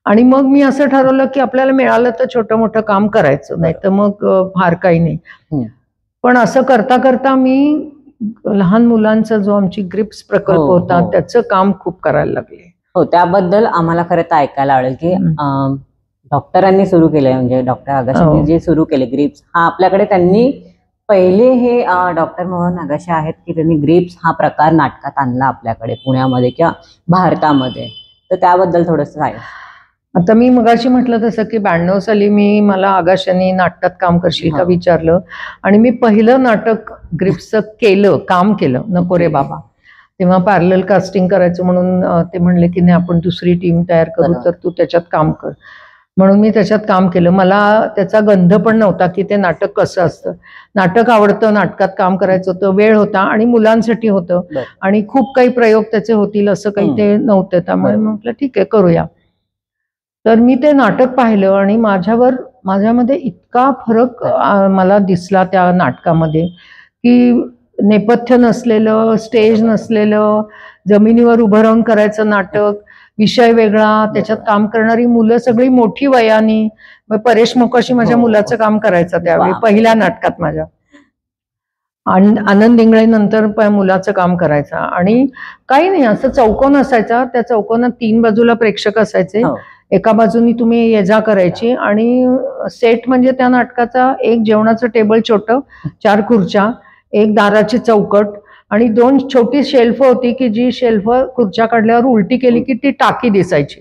आणि मग मी असं ठरवलं की आपल्याला मिळालं तर छोटं मोठं काम करायचं, नाही तर मग फार काही नाही. पण असं करता करता मी लहान मुलांचा जो आमची ग्रिप्स प्रकल्प होता त्याचं काम खूप करायला लागले. हो, त्याबद्दल आम्हाला खरं तर ऐकायला आवडेल की डॉक्टरांनी सुरू केलंय, म्हणजे डॉक्टर आगाशांनी जे सुरू केले ग्रिप्स, हा आपल्याकडे त्यांनी पहिले हे डॉक्टर मोहन आगाशे आहेत की त्यांनी ग्रिप्स हा प्रकार नाटकात आणला आपल्याकडे पुण्यामध्ये किंवा भारतामध्ये. तर त्याबद्दल थोडंसं सांगा. आता मी मगाशी म्हटलं तसं की 92 साली मला आगाशांनी नाटकात काम करशील का विचारलं, आणि मी पहिलं नाटक ग्रिप्सचं काम केलं, नको रे बाबा. तेव्हा पॅरलल कास्टिंग करायचं म्हणून ते म्हणले की नाही, आपण दुसरी टीम तयार करू, तर तू त्याच्यात काम कर. म्हणून मी त्याच्यात काम केलं. मला त्याचा गंध पण नव्हता की ते नाटक कसं असतं. नाटक आवडतं, नाटकात काम करायचं होतं, वेळ होता आणि मुलांसाठी होतं, आणि खूप काही प्रयोग त्याचे होतील असं काही ते नव्हतं. त्यामुळे म्हटलं ठीक आहे, करूया. तर मी ते नाटक पाहिलं आणि माझ्यामध्ये इतका फरक मला दिसला त्या नाटकामध्ये की नेपथ्य नसलेलं, स्टेज नसलेलं, जमिनीवर उभं राहून करायचं नाटक, विषय वेगळा, त्याच्यात काम करणारी मुलं सगळी मोठी वयानी. परेश मोकाशी माझ्या मुलाचं काम करायचं त्यावेळी पहिल्या नाटकात माझ्या. आनंद इंगळे नंतर मुलाचं काम करायचा. आणि काही नाही, असं चौकोन असायचा, त्या चौकोनात 3 बाजूला प्रेक्षक असायचे. एका बाजूनी तुम्ही ये जा करायची, आणि सेट म्हणजे त्या नाटकाचा एक जेवणाचं टेबल छोटं, 4 खुर्च्या, एक दाराची चौकट आणि 2 छोटी शेल्फ होती की जी शेल्फ खुर्च्या काढल्यावर उलटी केली की ती टाकी दिसायची.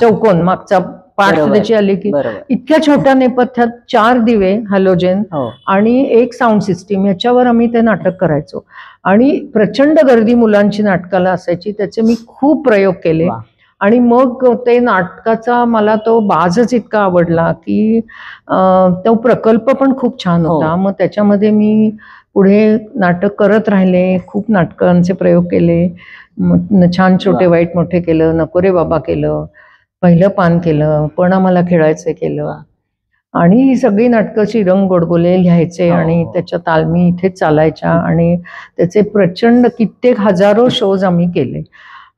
चौकोन मागचा पाठ त्याची आली की. इतक्या छोट्या नेपथ्यात 4 दिवे हॅलोजेन आणि एक साऊंड सिस्टीम, याच्यावर आम्ही ते नाटक करायचो. आणि प्रचंड गर्दी मुलांची नाटकाला असायची. त्याचे मी खूप प्रयोग केले. आणि मग ते नाटकाचा मला तो बाजच इतका आवडला की तो प्रकल्प पण खूप छान होता. मग त्याच्यामध्ये मी पुढे नाटक करत राहिले, खूप नाटकांचे प्रयोग केले. छान छोटे वाईट मोठे केलं, नको रे बाबा केलं, पहिलं पान केलं, पण आम्हाला खेळायचं केलं. आणि ही सगळी नाटकं श्रीरंग गोडबोले लिहायचे आणि त्याच्या तालमी इथेच चालायच्या. आणि त्याचे प्रचंड कित्येक हजारो शोज आम्ही केले.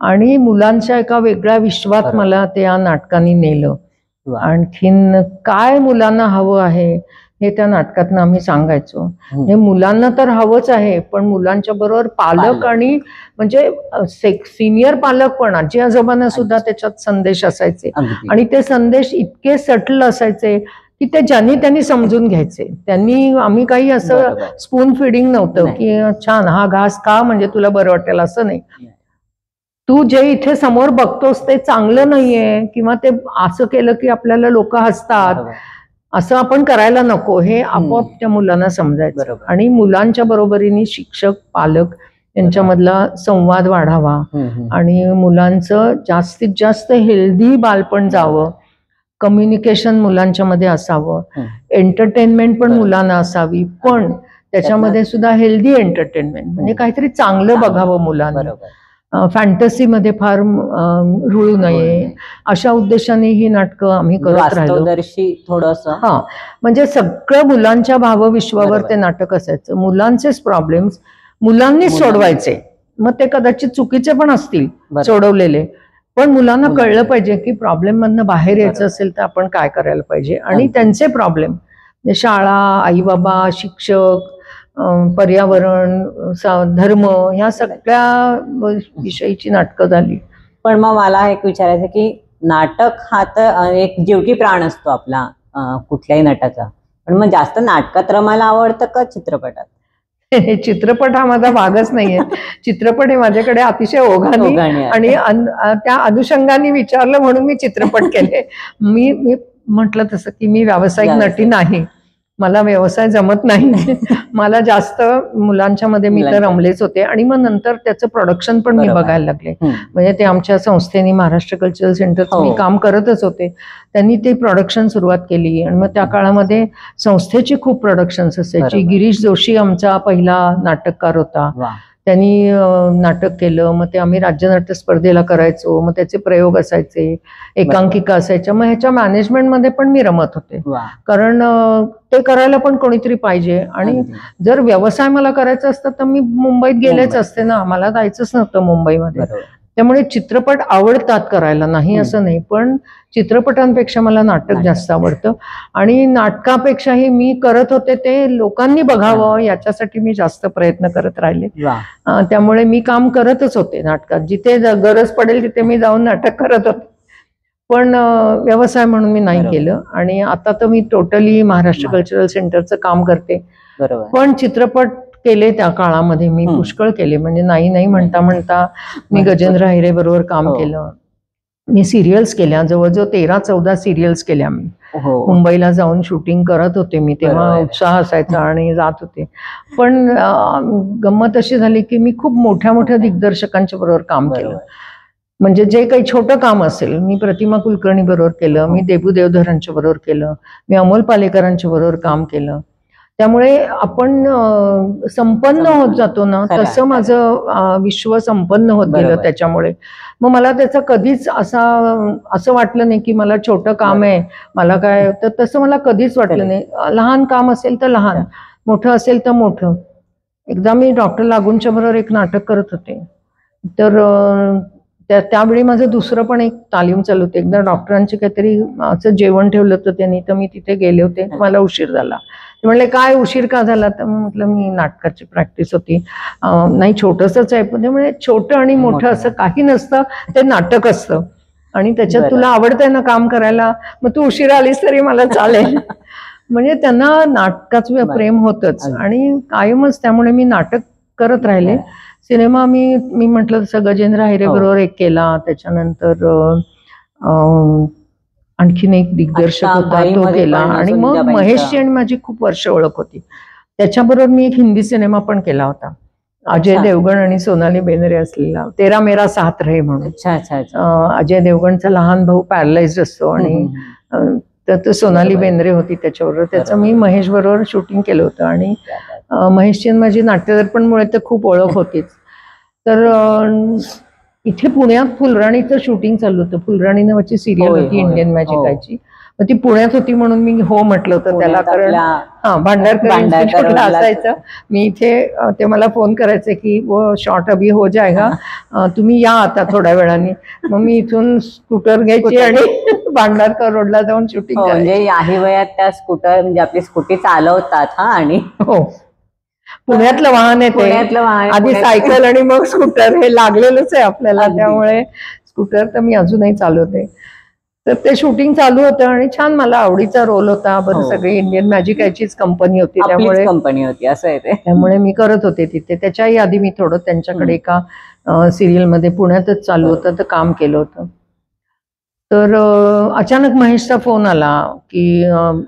आणि मुलांच्या एका वेगळ्या विश्वात मला त्या नाटकाने नेलं. आणखीन काय मुलांना हवं आहे हे त्या नाटकातनं आम्ही सांगायचो. हे मुलांना तर हवंच आहे, पण मुलांच्या बरोबर पालक आणि म्हणजे सिनियर पालक पण, आजी आजोबांना सुद्धा त्याच्यात संदेश असायचे. आणि ते संदेश इतके सटल असायचे की ते त्यांनी समजून घ्यायचे. आम्ही काही असं स्पून फिडिंग नव्हतं की छान हा घास खा म्हणजे तुला बरं वाटेल, असं नाही. तू जे इथे समोर बघतोस ते चांगलं नाहीये, किंवा ते असं केलं की आपल्याला लोक हसतात, असं आपण करायला नको, हे आपोआप त्या मुलांना समजायचं. आणि मुलांच्या बरोबरीने शिक्षक पालक यांच्यामधला संवाद वाढावा आणि मुलांचं जास्तीत जास्त हेल्दी बालपण जावं, कम्युनिकेशन मुलांच्या मध्ये असावं, एंटरटेनमेंट पण मुलांना असावी, पण त्याच्यामध्ये सुद्धा हेल्दी एंटरटेनमेंट, म्हणजे काहीतरी चांगलं बघावं मुलांना. फॅन्टसी मध्ये फार रुळू नये, अशा उद्देशाने ही नाटकं आम्ही करत राहिलो. थोडंसं म्हणजे सगळं मुलांच्या भावविश्वावर ते नाटक असायचं. मुलांचेच प्रॉब्लेम्स मुलांनीच सोडवायचे. मग ते कदाचित चुकीचे पण असतील सोडवलेले, पण मुलांना कळलं पाहिजे की प्रॉब्लेम मधनं बाहेर यायचं असेल तर आपण काय करायला पाहिजे. आणि त्यांचे प्रॉब्लेम, शाळा, आई बाबा, शिक्षक, पर्यावरण, धर्म, ह्या सगळ्या विषयीची नाटकं झाली. पण मग मला एक विचारायचं की नाटक हा तर एक जीवकी प्राण असतो आपला कुठल्याही नटाचा, पण मग जास्त नाटकात रमायला आवडतं का चित्रपटात? चित्रपट हा माझा भागच नाहीये. चित्रपट हे माझ्याकडे अतिशय ओघाने आणि त्या अनुषंगाने विचारलं म्हणून मी चित्रपट केले. मी म्हटलं तसं की मी व्यावसायिक नटी नाही, मला व्यवसाय जमत नाही. मला जास्त मुलांच्या मध्ये मी तर रमलेच होते आणि मग नंतर त्याचं प्रोडक्शन पण मी बघायला लागले. म्हणजे ते आमच्या संस्थेने महाराष्ट्र कल्चरल सेंटर मी काम करतच होते, त्यांनी ते प्रोडक्शन सुरुवात केली आणि मग त्या काळामध्ये संस्थेची खूप प्रोडक्शन्स असायची. गिरीश जोशी आमचा पहिला नाटककार होता, त्यांनी नाटक केलं, मग ते आम्ही राज्यनाट्य स्पर्धेला करायचो, मग त्याचे प्रयोग असायचे, एकांकिका असायच्या. मग ह्याच्या मॅनेजमेंटमध्ये पण मी रमत होते, कारण ते करायला पण कोणीतरी पाहिजे. आणि जर व्यवसाय मला करायचा असता तर मी मुंबईत गेलेच असते ना, मला जायचंच नव्हतं मुंबईमध्ये. त्यामुळे चित्रपट आवडतात करायला, नाही असं नाही, पण चित्रपटांपेक्षा मला नाटक जास्त आवडतं. आणि नाटकापेक्षाही मी करत होते ते लोकांनी बघावं याच्यासाठी मी जास्त प्रयत्न करत राहिले. त्यामुळे मी काम करतच होते नाटकात, जिथे गरज पडेल तिथे मी जाऊन नाटक करत होते, पण व्यवसाय म्हणून मी नाही केलं. आणि आता तर मी टोटली महाराष्ट्र कल्चरल सेंटरचं काम करते. पण चित्रपट केले त्या काळामध्ये मी पुष्कळ केले, म्हणजे नाही म्हणता म्हणता मी गजेंद्र हिरे बरोबर काम केलं. मी सिरियल्स केल्या, जवळजवळ 13-14 सिरियल्स केल्या मी. मुंबईला जाऊन शूटिंग करत होते मी, तेव्हा उत्साह असायचा आणि जात होते. पण गंमत अशी झाली की मी खूप मोठ्या दिग्दर्शकांच्या बरोबर काम केलं. म्हणजे जे काही छोटं काम असेल, मी प्रतिमा कुलकर्णी बरोबर केलं, मी देबू देवधरांच्या बरोबर केलं, मी अमोल पालेकरांच्या बरोबर काम केलं. त्यामुळे आपण संपन्न होत जातो ना, तसं माझं विश्व संपन्न होत गेलं त्याच्यामुळे. मग मला त्याचं कधीच असं वाटलं नाही की मला छोटं काम आहे, मला काय, तर तसं मला कधीच वाटलं नाही. लहान काम असेल तर लहान, मोठं असेल तर मोठं. एकदा मी डॉक्टर लागूंच्या बरोबर एक नाटक करत होते, तर त्यावेळी माझं दुसरं पण एक तालीम चालू होते. एकदा डॉक्टरांचे काहीतरी असं जेवण ठेवलं होतं त्यांनी, तर मी तिथे गेले होते, मला उशीर झाला. ते म्हणले काय उशीर का झाला, तर म्हटलं मी नाटकाची प्रॅक्टिस होती. नाही छोटंसंच आहे, पण म्हणजे छोटं आणि मोठं असं काही नसतं, ते नाटक असतं आणि त्याच्यात तुला आवडतंय ना काम करायला, मग तू उशिरा आलीस तरी मला चालेल. म्हणजे त्यांना नाटकाचं प्रेम होतच आणि कायमच, त्यामुळे मी नाटक करत राहिले. सिनेमा मी म्हटलं तसं गजेंद्र हिरे बरोबर एक केला, त्याच्यानंतर आणखीन एक दिग्दर्शक होता तो केला, आणि मग महेशची आणि माझी खूप वर्ष ओळख होती. त्याच्याबरोबर मी एक हिंदी सिनेमा पण केला होता, अजय देवगण आणि सोनाली बेंद्रे असलेला, तेरा मेरा साथ रहे म्हणून. अजय देवगणचा लहान भाऊ पॅरलाइज्ड असतो आणि तर सोनाली बेंद्रे होती त्याच्याबरोबर. त्याचं मी महेश बरोबर शूटिंग केलं होतं आणि महेशची माझी नाट्यदर्पणमुळे तर खूप ओळख होतीच. तर इथे पुण्यात फुलराणीचं शूटिंग चालू होतं. फुलराणी नावाची सिरियल होती इंडियन मॅजिकाची, ती पुण्यात होती म्हणून मी हो म्हटलं होतं त्याला, कारण भांडारकर असायचं. मी इथे, ते मला फोन करायचे की वो शॉट अभी हो जाएगा, तुम्ही या आता थोड्या वेळाने. मग मी इथून स्कूटर घ्यायची आणि भांडारकर रोडला जाऊन शूटिंग करायची. म्हणजे याही वयात त्या स्कूटर, म्हणजे आपली स्कूटी चालवतात. आणि हो, पुण्यातलं वाहन आहे ते, आधी सायकल आणि मग स्कूटर, हे लागलेलंच आहे आपल्याला, त्यामुळे स्कूटर तर मी अजूनही चालवते. तर ते शूटिंग चालू होतं आणि छान मला आवडीचा रोल होता. बरं, सगळी इंडियन मॅजिकाचीच कंपनी होती, त्यामुळे कंपनी होती असं आहे ते, त्यामुळे मी करत होते तिथे. त्याच्याही आधी मी थोडं त्यांच्याकडे एका सिरियलमध्ये पुण्यातच चालू होतं तर काम केलं होतं. तर अचानक महेशचा फोन आला की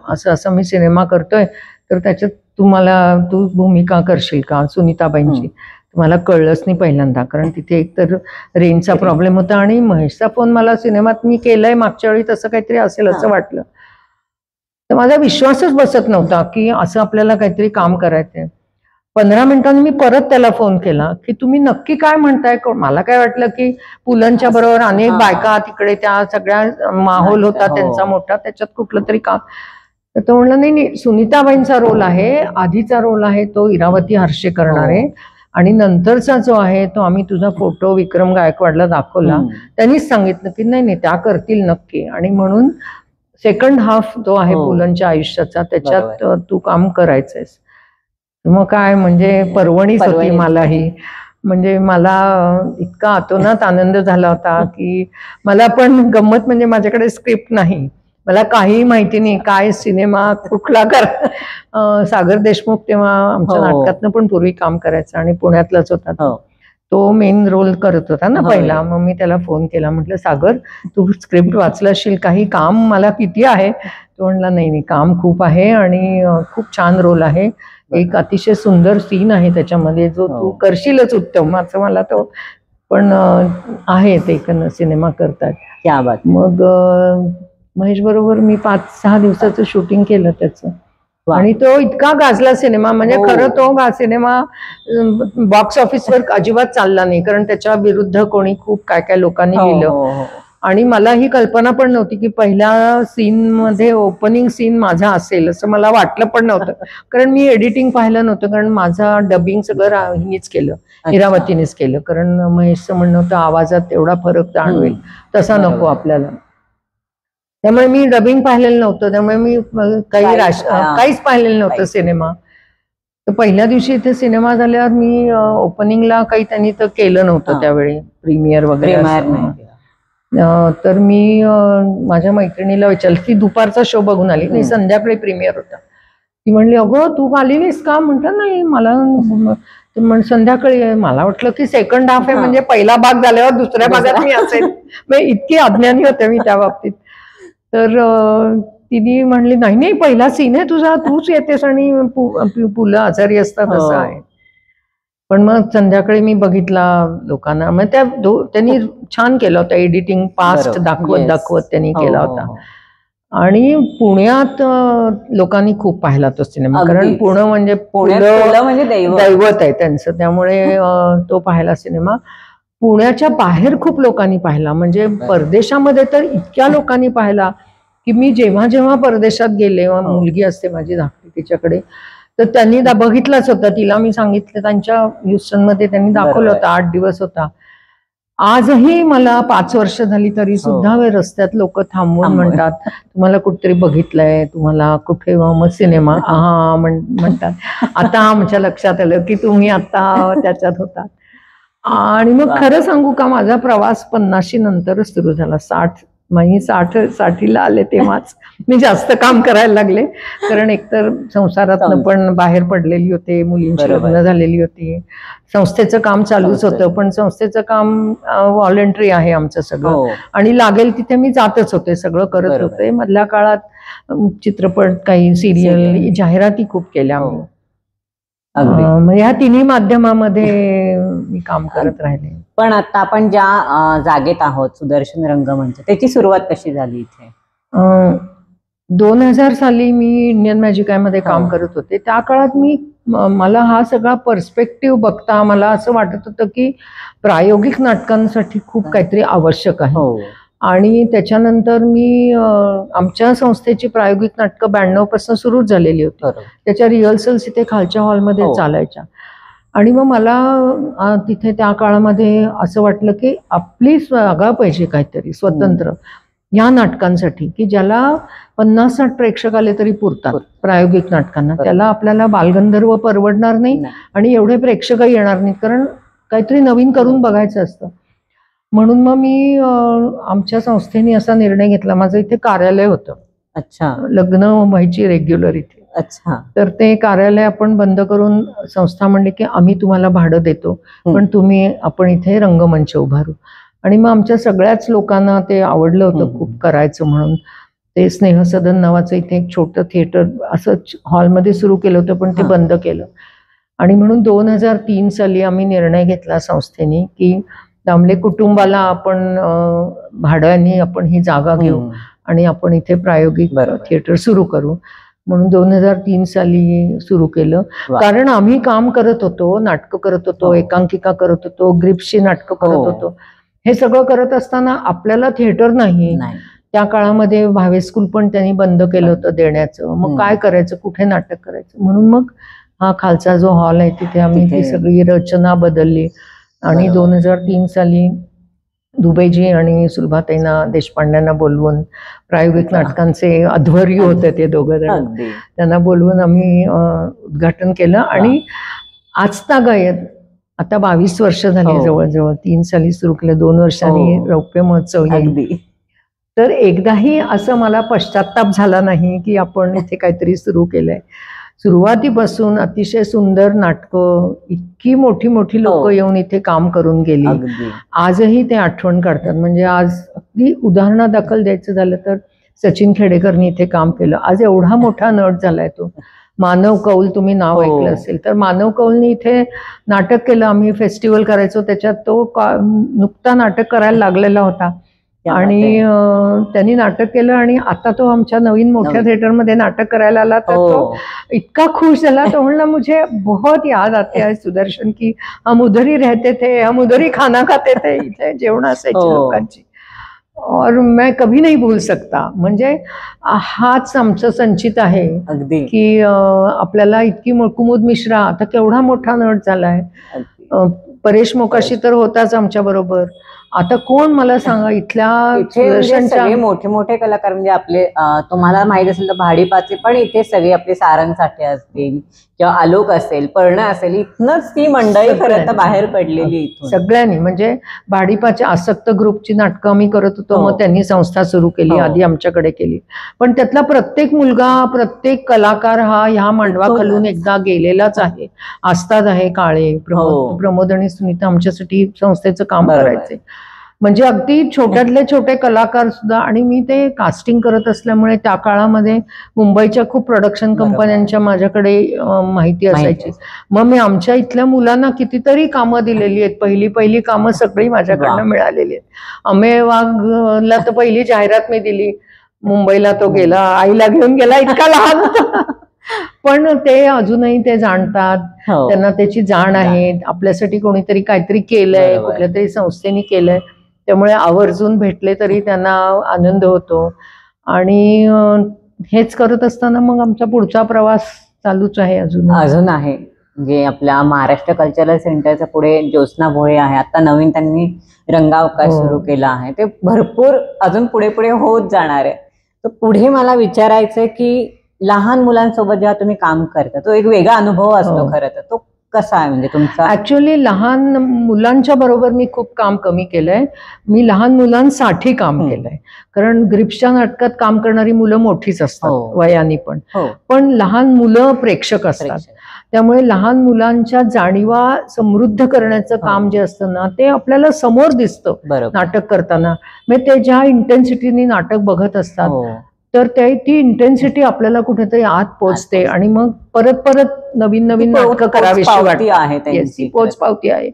असं मी सिनेमा करतोय, तर त्याच्यात तू भूमिका करशील का सुनीताबाईंची. मला कळलंच नाही पहिल्यांदा, कारण तिथे एकतर रेंजचा प्रॉब्लेम होता आणि महेशचा फोन मला सिनेमात मी केलंय मागच्या वेळी तसं काहीतरी असेल असं वाटलं. तर माझा विश्वासच बसत नव्हता की असं आपल्याला काहीतरी काम करायचंय. 15 मिनिटांनी मी परत त्याला फोन केला की तुम्ही नक्की काय म्हणताय. मला काय वाटलं की पुलंच्या बरोबर अनेक बायका तिकडे, त्या सगळ्या माहोल होता त्यांचा मोठा, त्याच्यात कुठलं तरी काम. तर तो म्हणला नाही, सुनीताबाईंचा रोल आहे, आधीचा रोल आहे तो इरावती हर्षे करणार आहे आणि नंतरचा जो आहे तो आम्ही तुझा फोटो विक्रम गायकवाडला दाखवला, त्यांनीच सांगितलं की नाही त्या करतील नक्की, आणि म्हणून सेकंड हाफ जो आहे पुलंच्या आयुष्याचा त्याच्यात तू काम करायचंयस. मग काय म्हणजे पर्वणीच होती मला ही. म्हणजे मला इतका अतोनात आनंद झाला होता की मला पण गंमत म्हणजे माझ्याकडे स्क्रिप्ट नाही, मला काही माहिती नाही काय सिनेमा कुठला सागर देशमुख तेव्हा आमच्या नाटकातनं पण पूर्वी काम करायचा आणि पुण्यातलाच होता तो मेन रोल करत होता ना पहिला. मग मी त्याला फोन केला, म्हटलं सागर तू स्क्रिप्ट वाचलं असशील, काही काम मला किती आहे? तो म्हणला नाही काम खूप आहे आणि खूप छान रोल आहे, एक अतिशय सुंदर सीन आहे त्याच्यामध्ये जो तू करशीलच उत्तम, असं मला तो पण आहे ते सिनेमा करतात. क्या बात. मग महेश बरोबर मी 5-6 दिवसाचं शूटिंग केलं त्याचं आणि तो इतका गाजला सिनेमा, म्हणजे खरं तो सिनेमा बॉक्स ऑफिसवर अजिबात चालला नाही, कारण त्याच्या विरुद्ध कोणी खूप काय काय लोकांनी लिहिलं आणि मला ही कल्पना पण नव्हती की पहिल्या सीन मध्ये ओपनिंग सीन माझा असेल असं मला वाटलं पण नव्हतं, कारण मी एडिटिंग पाहिलं नव्हतं, कारण माझा डबिंग सगळं हिनीच केलं, इरावतीनेच केलं, कारण महेशचं म्हणणं होतं आवाजात एवढा फरक जाणवेल तसा नको आपल्याला, त्यामुळे मी डबिंग पाहिलेलं नव्हतं, त्यामुळे मी काहीच पाहिलेलं नव्हतं सिनेमा. तर पहिल्या दिवशी इथे सिनेमा झाल्यावर मी ओपनिंगला काही त्यांनी तर केलं नव्हतं त्यावेळी, प्रीमियर वगैरे. तर मी माझ्या मैत्रिणीला विचारलं, ती दुपारचा शो बघून आली नाही, संध्याकाळी प्रीमियर होता. ती म्हणली अगं तू आली नाहीस का? म्हटलं नाही मला संध्याकाळी, मला वाटलं की सेकंड हाफ आहे, म्हणजे पहिला भाग झाल्यावर दुसऱ्या भागात मी असेल, म्हणजे इतकी अज्ञानी होते मी त्या बाबतीत. तर तिने म्हणली नाही पहिला सीन आहे तुझा, तूच येतेस आणि पुलं आजारी असतात असं आहे. पण मग संध्याकाळी मी बघितला लोकांना, मग त्यांनी छान केला होता, एडिटिंग पास्ट दाखवत त्यांनी केला होता आणि पुण्यात लोकांनी खूप पाहिला तो सिनेमा, कारण पुणे म्हणजे दैवत आहे त्यांचं, त्यामुळे तो पाहिला सिनेमा. पुण्याच्या बाहेर खूप लोकांनी पाहिला, म्हणजे परदेशामध्ये तर इतक्या लोकांनी पाहिला की मी जेव्हा परदेशात गेले, मुलगी असते माझी धाकटी तिच्याकडे, तर त्यांनी बघितलाच होता, तिला मी सांगितलं, त्यांच्या ह्युस्टन मध्ये त्यांनी दाखवलं होतं, 8 दिवस होता. आजही मला 5 वर्ष झाली तरी सुद्धा रस्त्यात लोक थांबवून म्हणतात तुम्हाला कुठेतरी बघितलंय, तुम्हाला कुठे मग सिनेमा म्हणतात. आता आमच्या लक्षात आलं की तुम्ही आता त्याच्यात होतात. आणि मग खरं सांगू का, माझा प्रवास 50 नंतरच सुरू झाला. 60ला आले तेव्हाच मी जास्त काम करायला लागले, कारण एकतर संसारातनं पण बाहेर पडलेली होते, मुलींची लग्न झालेली होती, संस्थेचं काम चालूच होतं, पण संस्थेचं काम व्हॉलंटरी आहे आमचं सगळं, आणि लागेल तिथे मी जातच होते, सगळं करत होते. मधल्या काळात चित्रपट, काही सिरियल, जाहिराती खूप केल्या मी. ह्या तिन्ही माध्यमामध्ये मी काम करत राहिले. पण आता आपण ज्या जागेत आहोत, सुदर्शन रंगमंच, त्याची सुरुवात कशी झाली इथे? 2000 साली मी इंडियन मॅजिकाय मध्ये काम करत होते. त्या काळात मला हा सगळा पर्स्पेक्टिव्ह बघता मला असं वाटत होतं की प्रायोगिक नाटकांसाठी खूप काहीतरी आवश्यक आहे. आणि त्याच्यानंतर मी आमच्या संस्थेची प्रायोगिक नाटकं 92 पासून सुरूच झालेली होती. त्याच्या रिहर्सल्स इथे खालच्या हॉलमध्ये चालायच्या. आणि मग मला तिथे त्या काळामध्ये असं वाटलं की आपली जागा पाहिजे काहीतरी स्वतंत्र या नाटकांसाठी, की ज्याला 50-60 प्रेक्षक आले तरी पुरतात प्रायोगिक नाटकांना. त्याला आपल्याला बालगंधर्व परवडणार नाही आणि एवढे प्रेक्षकही येणार नाहीत, कारण काहीतरी नवीन करून बघायचं असतं. म्हणून मग मी आमच्या संस्थेने असा निर्णय घेतला, माझं इथे कार्यालय होतं. अच्छा. लग्न व्हायची रेग्युलर इथे. अच्छा. तर ते कार्यालय आपण बंद करून संस्था म्हणली की आम्ही तुम्हाला भाडं देतो, पण आपण इथे रंगमंच उभारू. आणि मग आमच्या सगळ्याच लोकांना ते आवडलं होतं खूप करायचं म्हणून. ते स्नेहसदन नावाचं इथे एक छोटं थिएटर असं हॉलमध्ये सुरू केलं होतं, पण ते बंद केलं. आणि म्हणून 2003 साली आम्ही निर्णय घेतला संस्थेने की दामले कुटुंबाला आपण भाड्याने आपण ही जागा घेऊ आणि आपण इथे प्रायोगिक थिएटर सुरू करू. म्हणून 2003 साली सुरू केलं. कारण आम्ही काम करत होतो, नाटकं करत होतो, एकांकिका करत होतो, ग्रिप्सची नाटकं करत होतो. हे सगळं करत असताना आपल्याला थिएटर नाही. त्या काळामध्ये भावे स्कूल पण त्यांनी बंद केलं होतं देण्याचं. मग काय करायचं, कुठे नाटक करायचं, म्हणून मग हा खालचा जो हॉल आहे तिथे आम्ही ती सगळी रचना बदलली. आणि 2003 साली दुबेजी आणि सुलभाताईंना देशपांड्यांना बोलवून प्रायोगिक नाटकांचे अध्वर्यू होते ते दोघं जण, त्यांना बोलवून आम्ही उद्घाटन केलं. आणि आजतागायत आता 22 वर्ष झाली, जवळजवळ 3 साली सुरू केलं, 2 वर्षांनी रौप्य महोत्सव येईल. तर एकदाही असं मला पश्चाताप झाला नाही की आपण इथे काहीतरी सुरू केलंय. सुरुवातीपासून अतिशय सुंदर नाटकं, इतकी मोठी मोठी लोक येऊन इथे काम करून गेली, आजही ते आठवण काढतात. म्हणजे आज अगदी उदाहरणादाखल द्यायचं झालं तर सचिन खेडेकरनी इथे काम केलं. आज एवढा मोठा नट झालाय तो. मानव कौल, तुम्ही नाव ऐकलं असेल तर, मानव कौलनी इथे नाटक केलं. आम्ही फेस्टिवल करायचो त्याच्यात, तो नुकता नाटक करायला लागलेला होता आणि त्यांनी नाटक केलं आणि आता तो आमच्या नवीन मोठ्या थिएटरमध्ये नाटक करायला आला. तर तो इतका खुश झाला, तो म्हणला मुझे बहुत याद आते है सुदर्शन की हम उधर ही रहते थे, हम उधर ही खाना खाते थे. इथे जेवण असायची लोकांची और मैं कभी नहीं भूल सकता. म्हणजे हाच आमचं संचित आहे की आपल्याला इतकी कुमुद मिश्रा आता केवढा मोठा नट झालाय. परेश मोकाशी तर होताच आमच्या बरोबर. आता कोण मला सांगा इथल्या मोठे मोठे कलाकार, म्हणजे आपले तुम्हाला माहित असेल तर भाडीपाचे पण इथे सगळे आपले सारंग साठे असतील किंवा आलोक असेल, पर्ण असेल, इथनच ती मंडळी खरं तर बाहेर पडलेली सगळ्यांनी. म्हणजे भाडीपाच्या आसक्त ग्रुपची नाटकं आम्ही करत होतो, मग त्यांनी संस्था सुरू केली, आधी आमच्याकडे केली. पण त्यातला प्रत्येक मुलगा, प्रत्येक कलाकार हा ह्या मांडवाखालून एकदा गेलेलाच आहे. आस्ताद आहे काळे, प्रमोद आणि सुनीता आमच्यासाठी संस्थेचं काम करायचे. म्हणजे अगदी छोट्यातले छोटे कलाकार सुद्धा. आणि मी ते कास्टिंग करत असल्यामुळे त्या काळामध्ये मुंबईच्या खूप प्रोडक्शन कंपन्यांच्या माझ्याकडे माहिती असायची. मग मी आमच्या इथल्या मुलांना कितीतरी कामं दिलेली आहेत. पहिली कामं सगळी माझ्याकडनं मिळालेली आहेत. अमेय वाघला तर पहिली जाहिरात मी दिली. मुंबईला तो गेला, आईला घेऊन गेला, इतका लहान होता. पण ते अजूनही ते जाणतात, त्यांना त्याची जाण आहे. आपल्यासाठी कोणीतरी काहीतरी केलंय, कुठल्या तरी संस्थेने केलंय, त्यामुळे आवर्जून भेटले तरी त्यांना आनंद होतो. आणि हेच करत असताना मग आमचा पुढचा प्रवास चालूच आहे, अजून आहे. म्हणजे आपल्या महाराष्ट्र कल्चरल सेंटरच्या पुढे ज्योत्स्ना भोळे आहे, आता नवीन त्यांनी रंगावकाश सुरू केला आहे. ते भरपूर अजून पुढे पुढे होत जाणार आहे. तर पुढे मला विचारायचंय की लहान मुलांसोबत जेव्हा तुम्ही काम करता, तो एक वेगळा अनुभव असतो खरं तर, तो कसा आहे म्हणजे तुमचा? ऍक्च्युअली लहान मुलांच्या बरोबर मी खूप काम कमी केलंय. मी लहान मुलांसाठी काम केलंय, कारण ग्रिप्सच्या नाटकात काम करणारी मुलं मोठीच असतात वयाने पण लहान मुलं प्रेक्षक असतात. त्यामुळे लहान मुलांच्या जाणीवा समृद्ध करण्याचं काम जे असतं ना, ते आपल्याला समोर दिसतं नाटक करताना. म्हणजे ते ज्या इंटेन्सिटीने नाटक बघत असतात, तर ती इंटेन्सिटी आपल्याला कुठेतरी आत पोचते आणि मग परत परत नवीन नवीन नाटकं करावीशी वाटते. पोचपावती आहे.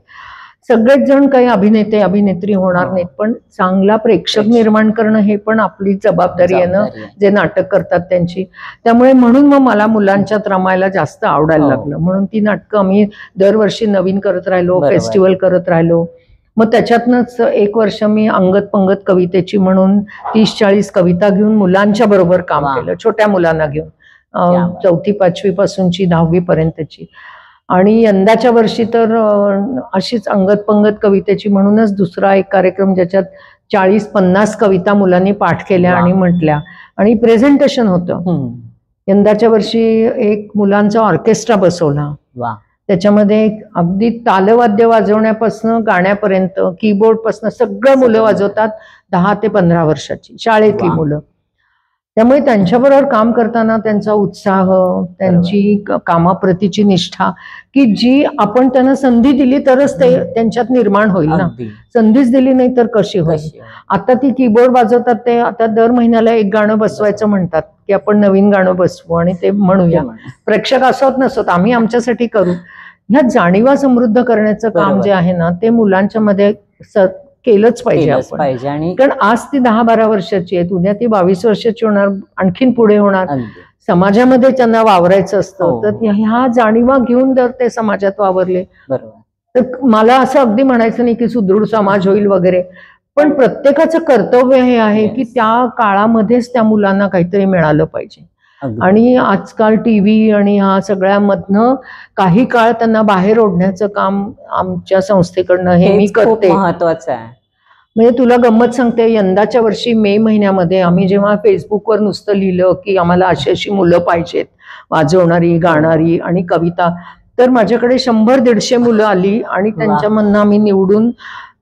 सगळेच जण काही अभिनेते अभिनेत्री होणार नाहीत, पण चांगला प्रेक्षक निर्माण करणं हे पण आपली जबाबदारी आहे ना, जे नाटक करतात त्यांची. त्यामुळे म्हणून मग मला मुलांच्यात रमायला जास्त आवडायला लागलं. म्हणून ती नाटकं आम्ही दरवर्षी नवीन करत राहिलो, फेस्टिवल करत राहिलो. मग त्याच्यातनंच 1 वर्ष मी अंगत पंगत कवितेची म्हणून 30-40 कविता घेऊन मुलांच्या बरोबर काम केलं, छोट्या मुलांना घेऊन, 4थी 5वी पासूनची 10वी पर्यंतची. आणि यंदाच्या वर्षी तर अशीच अंगत पंगत कवितेची म्हणूनच दुसरा एक कार्यक्रम, ज्याच्यात 40-50 कविता मुलांनी पाठ केल्या आणि म्हटल्या आणि प्रेझेंटेशन होतं. यंदाच्या वर्षी एक मुलांचा ऑर्केस्ट्रा बसवला. त्याच्यामध्ये अगदी तालवाद्य वाजवण्यापासून गाण्यापर्यंत, कीबोर्ड पासून सगळं मुलं वाजवतात, 10 ते 15 वर्षाची शाळेतली मुलं. त्यामुळे त्यांच्याबरोबर काम करताना त्यांचा उत्साह, त्यांची कामाप्रतीची निष्ठा, की जी आपण त्यांना संधी दिली तरच ते त्यांच्यात निर्माण होईल ना. संधीच दिली नाही तर कशी होईल? आता ती कीबोर्ड वाजवतात, ते आता दर महिन्याला एक गाणं बसवायचं म्हणतात की आपण नवीन गाणं बसवू आणि ते म्हणूया. प्रेक्षक असोत नसोत, आम्ही आमच्यासाठी करू. ह्या जाणीवा समृद्ध करण्याचं काम जे आहे ना, ते मुलांच्या मध्ये केलंच पाहिजे आपण. आणि कारण आज ती 10-12 वर्षाची आहे, उद्या ती 22 वर्षाची होणार, आणखीन पुढे होणार. समाजामध्ये त्यांना वावरायचं असतं. तर ह्या जाणीवा घेऊन जर ते समाजात वावरले तर मला असं अगदी म्हणायचं नाही की सुदृढ समाज होईल वगैरे, पण प्रत्येकाचं कर्तव्य हे आहे की त्या काळामध्येच त्या मुलांना काहीतरी मिळालं पाहिजे. आणि आजकाल टीव्ही आणि ह्या सगळ्यामधनं काही काळ त्यांना बाहेर ओढण्याचं काम आमच्या संस्थेकडनं हे मी करते. महत्वाचं आहे. म्हणजे तुला गंमत सांगते, यंदाच्या वर्षी मे महिन्यामध्ये आम्ही जेव्हा फेसबुकवर नुसतं लिहिलं की आम्हाला अशी अशी मुलं पाहिजेत, वाजवणारी, गाणारी आणि कविता, तर माझ्याकडे 100-150 मुलं आली आणि त्यांच्यामधनं आम्ही निवडून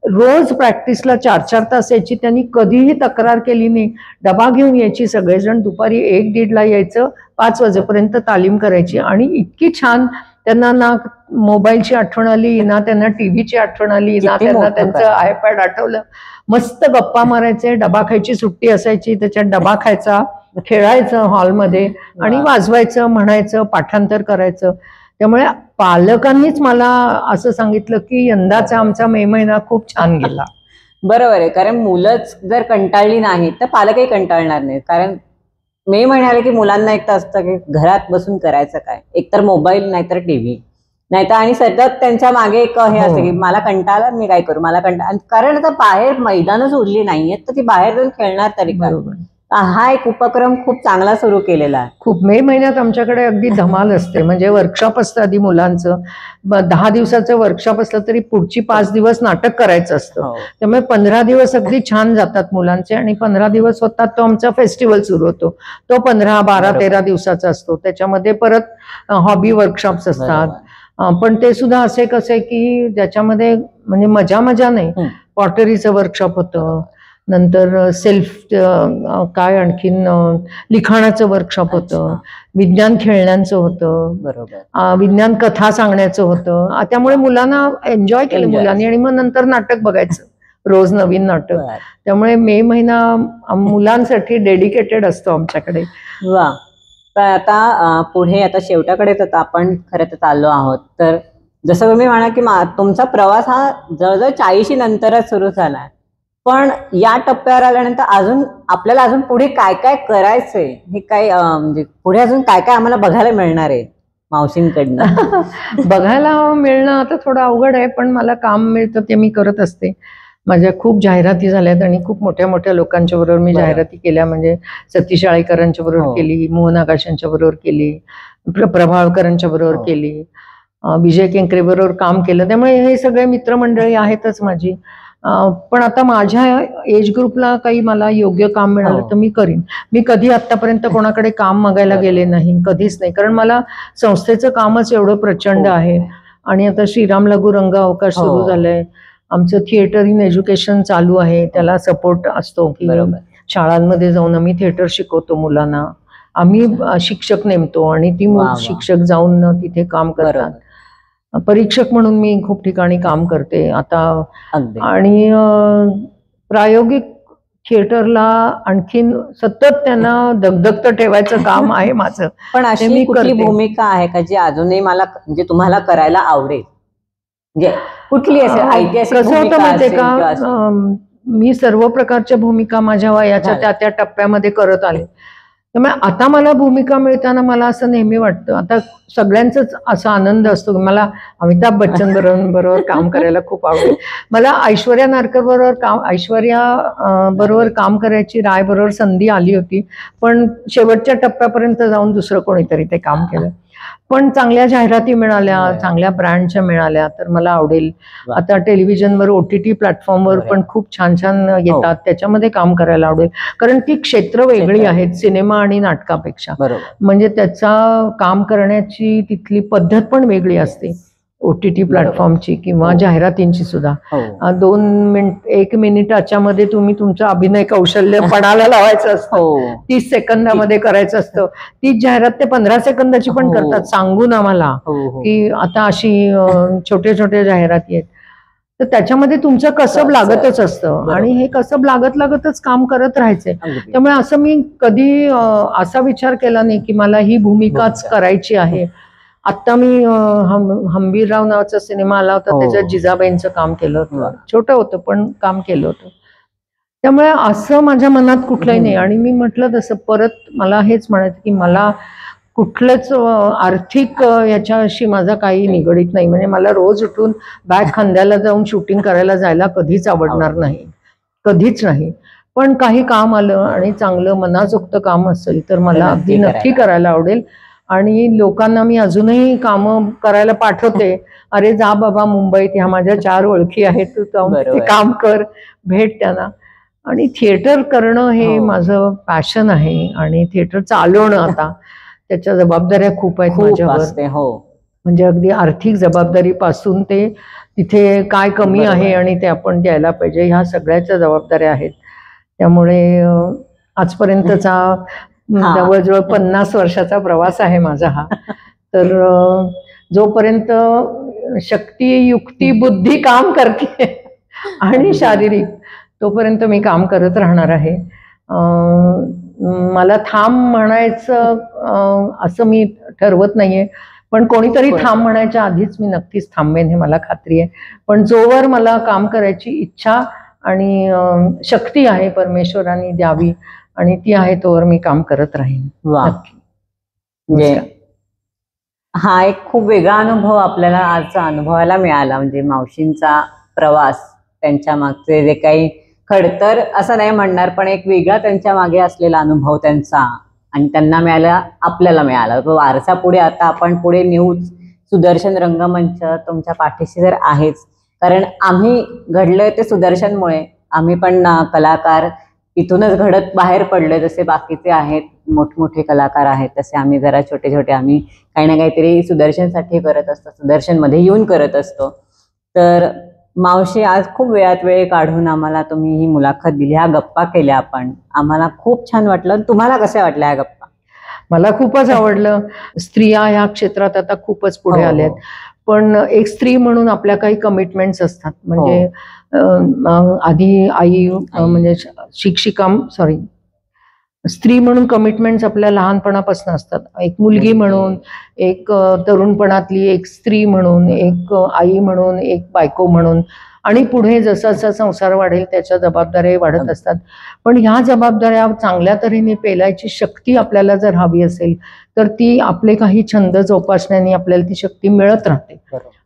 रोज प्रॅक्टिसला 4-4 तास यायची. त्यांनी कधीही तक्रार केली नाही. डबा घेऊन यायची, सगळेजण दुपारी 1-1:30ला यायचं, 5 वाजेपर्यंत तालीम करायची आणि इतकी छान. त्यांना ना मोबाईलची आठवण आली, ना त्यांना टीव्हीची आठवण आली, ना त्यांना त्यांचं आयपॅड आठवलं. मस्त गप्पा मारायचे, डबा खायची सुट्टी असायची, त्याच्यात डबा खायचा, खेळायचं हॉलमध्ये आणि वाजवायचं, म्हणायचं, पाठांतर करायचं. त्यामुळे पालकांनीच मला असं सांगितलं की यंदाचा आमचा मे महिना खूप छान गेला. बरोबर आहे, कारण मुलंच जर कंटाळली नाही तर पालकही कंटाळणार नाही. कारण मे महिन्याला की मुलांना एक तर असतं की घरात बसून करायचं काय, एकतर मोबाईल नाहीतर टीव्ही, नाहीतर आणि सतत त्यांच्या मागे एक हे असतं की मला कंटाळा, मी काय करू, मला कंटाळा. कारण आता बाहेर मैदानच उरली नाहीयेत तर ती बाहेर जाऊन खेळणार तरी काय. हा एक उपक्रम खूप चांगला सुरू केलेला आहे. खूप. मे महिन्यात आमच्याकडे अगदी धमाल असते. म्हणजे वर्कशॉप असतं आधी मुलांचं, 10 दिवसाचं वर्कशॉप असलं तरी पुढची 5 दिवस नाटक करायचं असतं. त्यामुळे 15 दिवस अगदी छान जातात मुलांचे आणि 15 दिवस होतात तो आमचा फेस्टिवल सुरू होतो. तो 15, 12, 13 दिवसाचा असतो. त्याच्यामध्ये परत हॉबी वर्कशॉप्स असतात. पण ते सुद्धा असे कसे की ज्याच्यामध्ये म्हणजे मजा नाही. पॉटरीचं वर्कशॉप होतं, नंतर सेल्फ काय आणखीन लिखाणाचं वर्कशॉप होतं, विज्ञान खेळण्यांचं होतं, बरोबर, विज्ञान कथा सांगण्याचं होतं. त्यामुळे मुलांना एन्जॉय केलं मुलांनी आणि मग नंतर नाटक बघायचं, रोज नवीन नाटक. त्यामुळे मे महिना मुलांसाठी डेडिकेटेड असतो आमच्याकडे. वा. तर आता पुढे आता शेवटाकडेच आता आपण खरं तर चाललो आहोत. तर जसं तुम्ही म्हणा की तुमचा प्रवास हा जवळजवळ 40 नंतरच सुरू झाला, पण या टप्प्यावर आल्यानंतर अजून आपल्याला अजून पुढे काय काय करायचंय, हे काय म्हणजे पुढे अजून काय काय आम्हाला बघायला मिळणार आहे मावशींकडनं? बघायला मिळणं आता थोडं अवघड आहे, पण मला काम मिळतं ते मी करत असते. माझ्या खूप जाहिराती झाल्यात आणि खूप मोठ्या मोठ्या लोकांच्या बरोबर मी जाहिराती केल्या. म्हणजे सतीश आळेकरांच्या बरोबर केली, मोहन आकाशांच्या बरोबर केली, प्रभावकरांच्या बरोबर केली, विजय केंकरे बरोबर काम केलं. त्यामुळे हे सगळे मित्रमंडळी आहेतच माझी. पण आता माझ्या एज ग्रुपला काही मला योग्य काम मिळालं तर मी करीन. मी कधी आतापर्यंत कोणाकडे काम मागायला गेले नाही, कधीच नाही. कारण मला संस्थेचं कामच एवढं प्रचंड आहे. आणि आता श्रीराम लघु रंग अवकाश सुरू झालंय, आमचं थिएटर इन एज्युकेशन चालू आहे, त्याला सपोर्ट असतो की शाळांमध्ये जाऊन आम्ही थिएटर शिकवतो मुलांना. आम्ही शिक्षक नेमतो आणि ती शिक्षक जाऊन तिथे काम करतात. परीक्षक म्हणून मी खूप ठिकाणी काम करते आता. आणि प्रायोगिक थिएटरला आणखीन सतत त्यांना दगदगत ठेवायचं काम आहे माझं. पण अशी कुठली भूमिका आहे का जी अजूनही मला म्हणजे तुम्हाला करायला आवडेल? म्हणजे कुठली असेल ऐतिहासिक? कसं होतं माहितीये का, मी सर्व प्रकारच्या भूमिका माझ्या वयाच्या त्या त्या टप्प्यामध्ये करत आले. त्यामुळे आता मला भूमिका मिळताना मला असं नेहमी वाटतं, आता सगळ्यांचाच असा आनंद असतो. मला अमिताभ बच्चन बरोबर काम करायला खूप आवडेल. मला ऐश्वर्या नारकर बरोबर काम करायची राय बरोबर संधी आली होती, पण शेवटच्या टप्प्यापर्यंत जाऊन दुसरं कोणीतरी ते काम केलं. पण चांगल्या जाहिराती मिळाल्या, चांगल्या ब्रँडच्या मिळाल्या तर मला आवडेल. आता टेलिव्हिजनवर OTT प्लॅटफॉर्मवर पण खूप छान छान येतात, त्याच्यामध्ये काम करायला आवडेल. कारण ती क्षेत्र वेगळी आहेत सिनेमा आणि नाटकापेक्षा. म्हणजे त्याचा काम करण्याची तिथली पद्धत पण वेगळी असते, OTT प्लॅटफॉर्मची किंवा जाहिरातींची सुद्धा. 1 मिनिटाच्या मध्ये तुम्ही तुमचं अभिनय कौशल्य पणाला लावायचं असतं, 30 सेकंदामध्ये करायचं असतं. तीच जाहिरात ते 15 सेकंदाची पण करतात, सांगून आम्हाला की आता अशी छोट्या छोट्या जाहिराती आहेत. तर त्याच्यामध्ये तुमचं कसब लागतच असतं आणि हे कसब लागतच काम करत राहायचंय. त्यामुळे असं मी कधी असा विचार केला नाही की मला ही भूमिकाच करायची आहे. आता मी हंबीरराव नावाचा सिनेमा आला होता, त्याच्यात जिजाबाईंचं काम केलं होतं. छोटं होतं पण काम केलं होतं. त्यामुळे असं माझ्या मनात कुठलंही नाही. आणि मी म्हटलं तसं परत मला हेच म्हणायचं की मला कुठलंच आर्थिक याच्याशी माझा काही निगडीत नाही. म्हणजे मला रोज उठून बॅग खांद्याला जाऊन शूटिंग करायला जायला कधीच आवडणार नाही, कधीच नाही. पण काही काम आलं आणि चांगलं मनाजोगतं काम असेल तर मला अगदी नक्की करायला आवडेल. आणि लोकांना मी अजूनही कामं करायला पाठवते. अरे जा बाबा मुंबईत, ह्या माझ्या 4 ओळखी आहेत, तू जाऊन ते काम कर, भेट त्यांना. आणि थिएटर करणं हे माझं पॅशन आहे आणि थिएटर चालवणं आता त्याच्या जबाबदाऱ्या खूप आहेत माझ्यावर. म्हणजे अगदी आर्थिक जबाबदारीपासून ते तिथे काय कमी आहे आणि ते आपण द्यायला पाहिजे, ह्या सगळ्याच्या जबाबदाऱ्या आहेत. त्यामुळे आजपर्यंतचा जवळजवळ 50 वर्षाचा प्रवास आहे माझा हा. तर जोपर्यंत शक्ती, युक्ती, बुद्धी काम करते आणि शारीरिक, तोपर्यंत मी काम करत राहणार आहे. मला थांब म्हणायचं असं मी ठरवत नाहीये, पण कोणीतरी थांब म्हणायच्या आधीच मी नक्कीच थांबेन, हे मला खात्री आहे. पण जोवर मला काम करायची इच्छा आणि शक्ती आहे परमेश्वराने द्यावी आणि ती आहे, तोवर मी काम करत राहीन. म्हणजे हा एक खूप वेगळा अनुभव आपल्याला आज अनुभवायला मिळाला. म्हणजे मावशींचा प्रवास, त्यांच्या मागचे जे काही खडतर असं नाही म्हणणार, पण एक वेगळा त्यांच्या मागे असलेला अनुभव त्यांचा, आणि त्यांना मिळाला, आपल्याला मिळाला तो वारसा. पुढे आता आपण पुढे नेऊच. सुदर्शन रंगमंच तुमच्या पाठीशी जर आहेच, कारण आम्ही घडलोय ते सुदर्शनमुळे. आम्ही पण कलाकार इथूनच घडत बाहेर पडलोय. जसे बाकीचे आहेत मोठमोठे कलाकार आहेत, तसे आम्ही जरा छोटे छोटे, आम्ही काही ना काहीतरी सुदर्शनसाठी करत असतो, सुदर्शनमध्ये येऊन करत असतो. तर मावशी, आज खूप वेळात वेळ काढून आम्हाला तुम्ही ही मुलाखत दिली, ह्या गप्पा केल्या आपण, आम्हाला खूप छान वाटलं. तुम्हाला कशा वाटल्या ह्या गप्पा? मला खूपच आवडलं. स्त्रिया ह्या क्षेत्रात आता खूपच पुढे आल्यात, पण एक स्त्री म्हणून आपल्या काही कमिटमेंट्स असतात. म्हणजे आधी आई म्हणजे शिक्षिका, स्त्री म्हणून कमिटमेंट्स आपल्या लहानपणापासून असतात. एक मुलगी म्हणून, एक तरुणपणातली एक स्त्री म्हणून, एक आई म्हणून, एक बायको म्हणून, आणि पुढे जसा जसा संसार वाढेल त्याच्या जबाबदाऱ्या वाढत असतात. पण ह्या जबाबदाऱ्या चांगल्या तऱ्हेने पेलायची शक्ती आपल्याला जर हवी असेल, तर ती आपले काही छंद जोपासण्याने आपल्याला ती शक्ती मिळत राहते.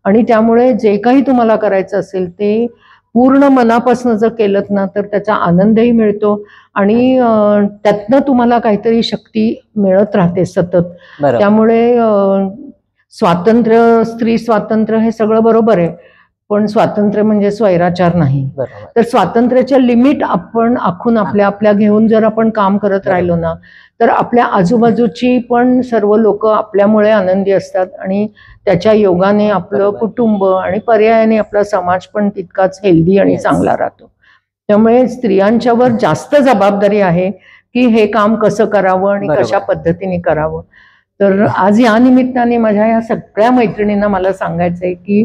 आणि त्यामुळे जे काही तुम्हाला करायचं असेल ते पूर्ण मनापासून जर केलं ना, तर त्याचा आनंदही मिळतो आणि त्यातनं तुम्हाला काहीतरी शक्ती मिळत राहते सतत. त्यामुळे स्वातंत्र्य, स्त्री स्वातंत्र्य हे सगळं बरोबर आहे, पण स्वातंत्र्य म्हणजे स्वैराचार नाही. तर स्वातंत्र्याच्या लिमिट आपण आखून आपल्या आपल्या घेऊन जर आपण काम करत राहिलो ना, तर आपल्या आजूबाजूची पण सर्व लोक आपल्यामुळे आनंदी असतात आणि त्याच्या योगाने आपलं कुटुंब आणि पर्यायाने आपला समाज पण तितकाच हेल्दी आणि चांगला राहतो. त्यामुळे स्त्रियांच्यावर जास्त जबाबदारी आहे की हे काम कसं करावं आणि कशा पद्धतीने करावं. तर आज या निमित्ताने माझ्या या सगळ्या मैत्रिणींना मला सांगायचंय की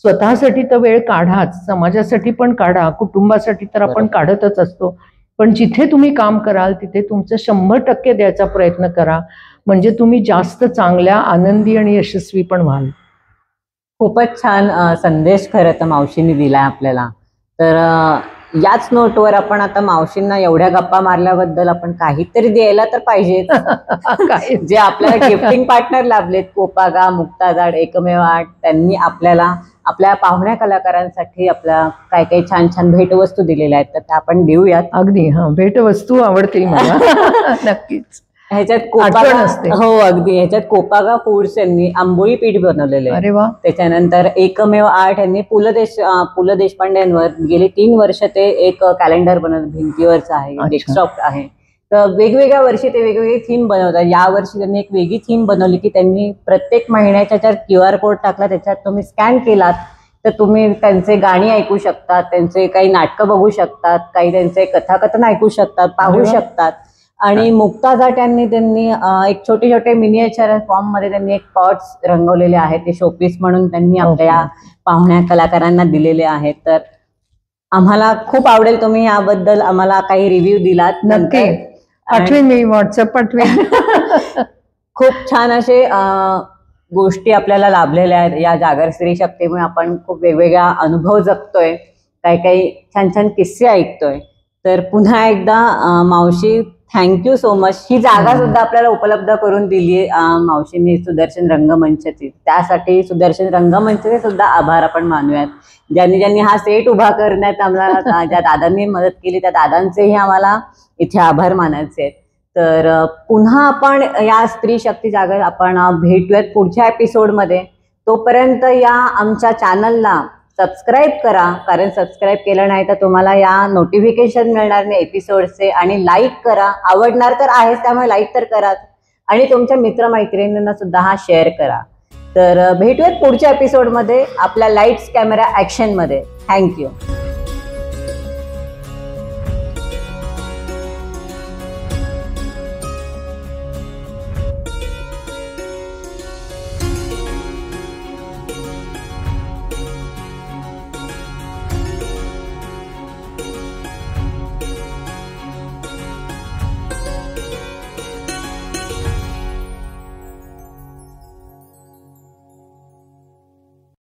स्वतःसाठी तर वेळ काढाच, समाजासाठी पण काढा, कुटुंबासाठी तर आपण काढतच असतो, पण जिथे तुम्ही काम कराल तिथे तुमचं 100% द्यायचा प्रयत्न करा, म्हणजे तुम्ही जास्त चांगल्या, आनंदी आणि यशस्वी पण व्हाल. खूपच छान संदेश खरं तर मावशींनी दिलाय आपल्याला. तर याच नोटवर आपण आता मावशींना एवढ्या गप्पा मारल्याबद्दल आपण काहीतरी द्यायला तर पाहिजे. जे आपल्याला गिफ्टिंग पार्टनर लाभलेत, कोपागा, मुक्ताजाड, एकमेव आर्ट, त्यांनी आपल्याला आपल्या पाहुण्या कलाकारांसाठी आपल्या काही काही छान छान भेटवस्तू दिलेल्या आहेत, तर त्या आपण देऊयात. अगदी भेटवस्तू आवडतील मला. नक्कीच. ह्याच्यात कोपागा असते. अगदी. ह्याच्यात कोपागा फूड्स यांनी आंबोळी पीठ बनवलेले. अरे वा. त्याच्यानंतर एकमेव आर्ट यांनी पु ल देशपांडेंवर गेली 3 वर्ष ते एक कॅलेंडर बनवलं, भिंतीवरचं आहे, डेस्कटॉप आहे. तर वेगवेगळ्या वर्षी ते वेगवेगळी थीम बनवतात. या वर्षी त्यांनी एक वेगळी थीम बनवली की त्यांनी प्रत्येक महिन्याच्या ज्यात QR कोड टाकला, त्याच्यात तुम्ही स्कॅन केलात तर तुम्ही त्यांचे गाणी ऐकू शकतात, त्यांचे काही नाटकं बघू शकतात, काही त्यांचे कथाकथन ऐकू शकतात, पाहू शकतात. आणि मुक्ताजाट यांनी एक छोटे छोटे मिनिएचर फॉर्म मध्ये त्यांनी एक पॉट्स रंगवलेले आहेत, ते शोपीस म्हणून त्यांनी आपल्या पाहुण्या कलाकारांना दिलेले आहेत. तर आम्हाला खूप आवडेल तुम्ही याबद्दल आम्हाला काही रिव्ह्यू दिलात. नक्की पाठवेन मी, व्हॉट्सअप पाठवेन. खूप छान असे गोष्टी आपल्याला लाभलेल्या आहेत या जागर स्त्री शक्तीमुळे. आपण खूप वेगवेगळा अनुभव जगतोय, काही काही छान छान किस्से ऐकतोय. तर पुन्हा एकदा मावशी, थँक्यू सो मच. ही जागा सुद्धा आपल्याला उपलब्ध करून दिली मावशींनी, सुदर्शन रंगमंचची. त्यासाठी सुदर्शन रंगमंचचे सुद्धा आभार आपण मानूयात. ज्यांनी ज्यांनी हा सेट उभा करण्यात आम्हाला, ज्या दादांनी मदत केली त्या दादांचेही आम्हाला इथे आभार मानायचे आहेत. तर पुन्हा आपण या स्त्री शक्ती जागर आपण भेटूयात पुढच्या एपिसोडमध्ये. तोपर्यंत या आमच्या चॅनलला सबस्क्राईब करा, कारण सबस्क्राईब केलं नाही तर तुम्हाला या नोटिफिकेशन मिळणार नाही एपिसोडचे. आणि लाईक करा, आवडणार तर आहेच त्यामुळे लाईक तर कराच. आणि तुमच्या मित्रमैत्रिणींना सुद्धा हा शेअर करा. तर भेटूयात पुढच्या एपिसोडमध्ये आपल्या लाईट्स कॅमेरा ॲक्शनमध्ये. थँक्यू.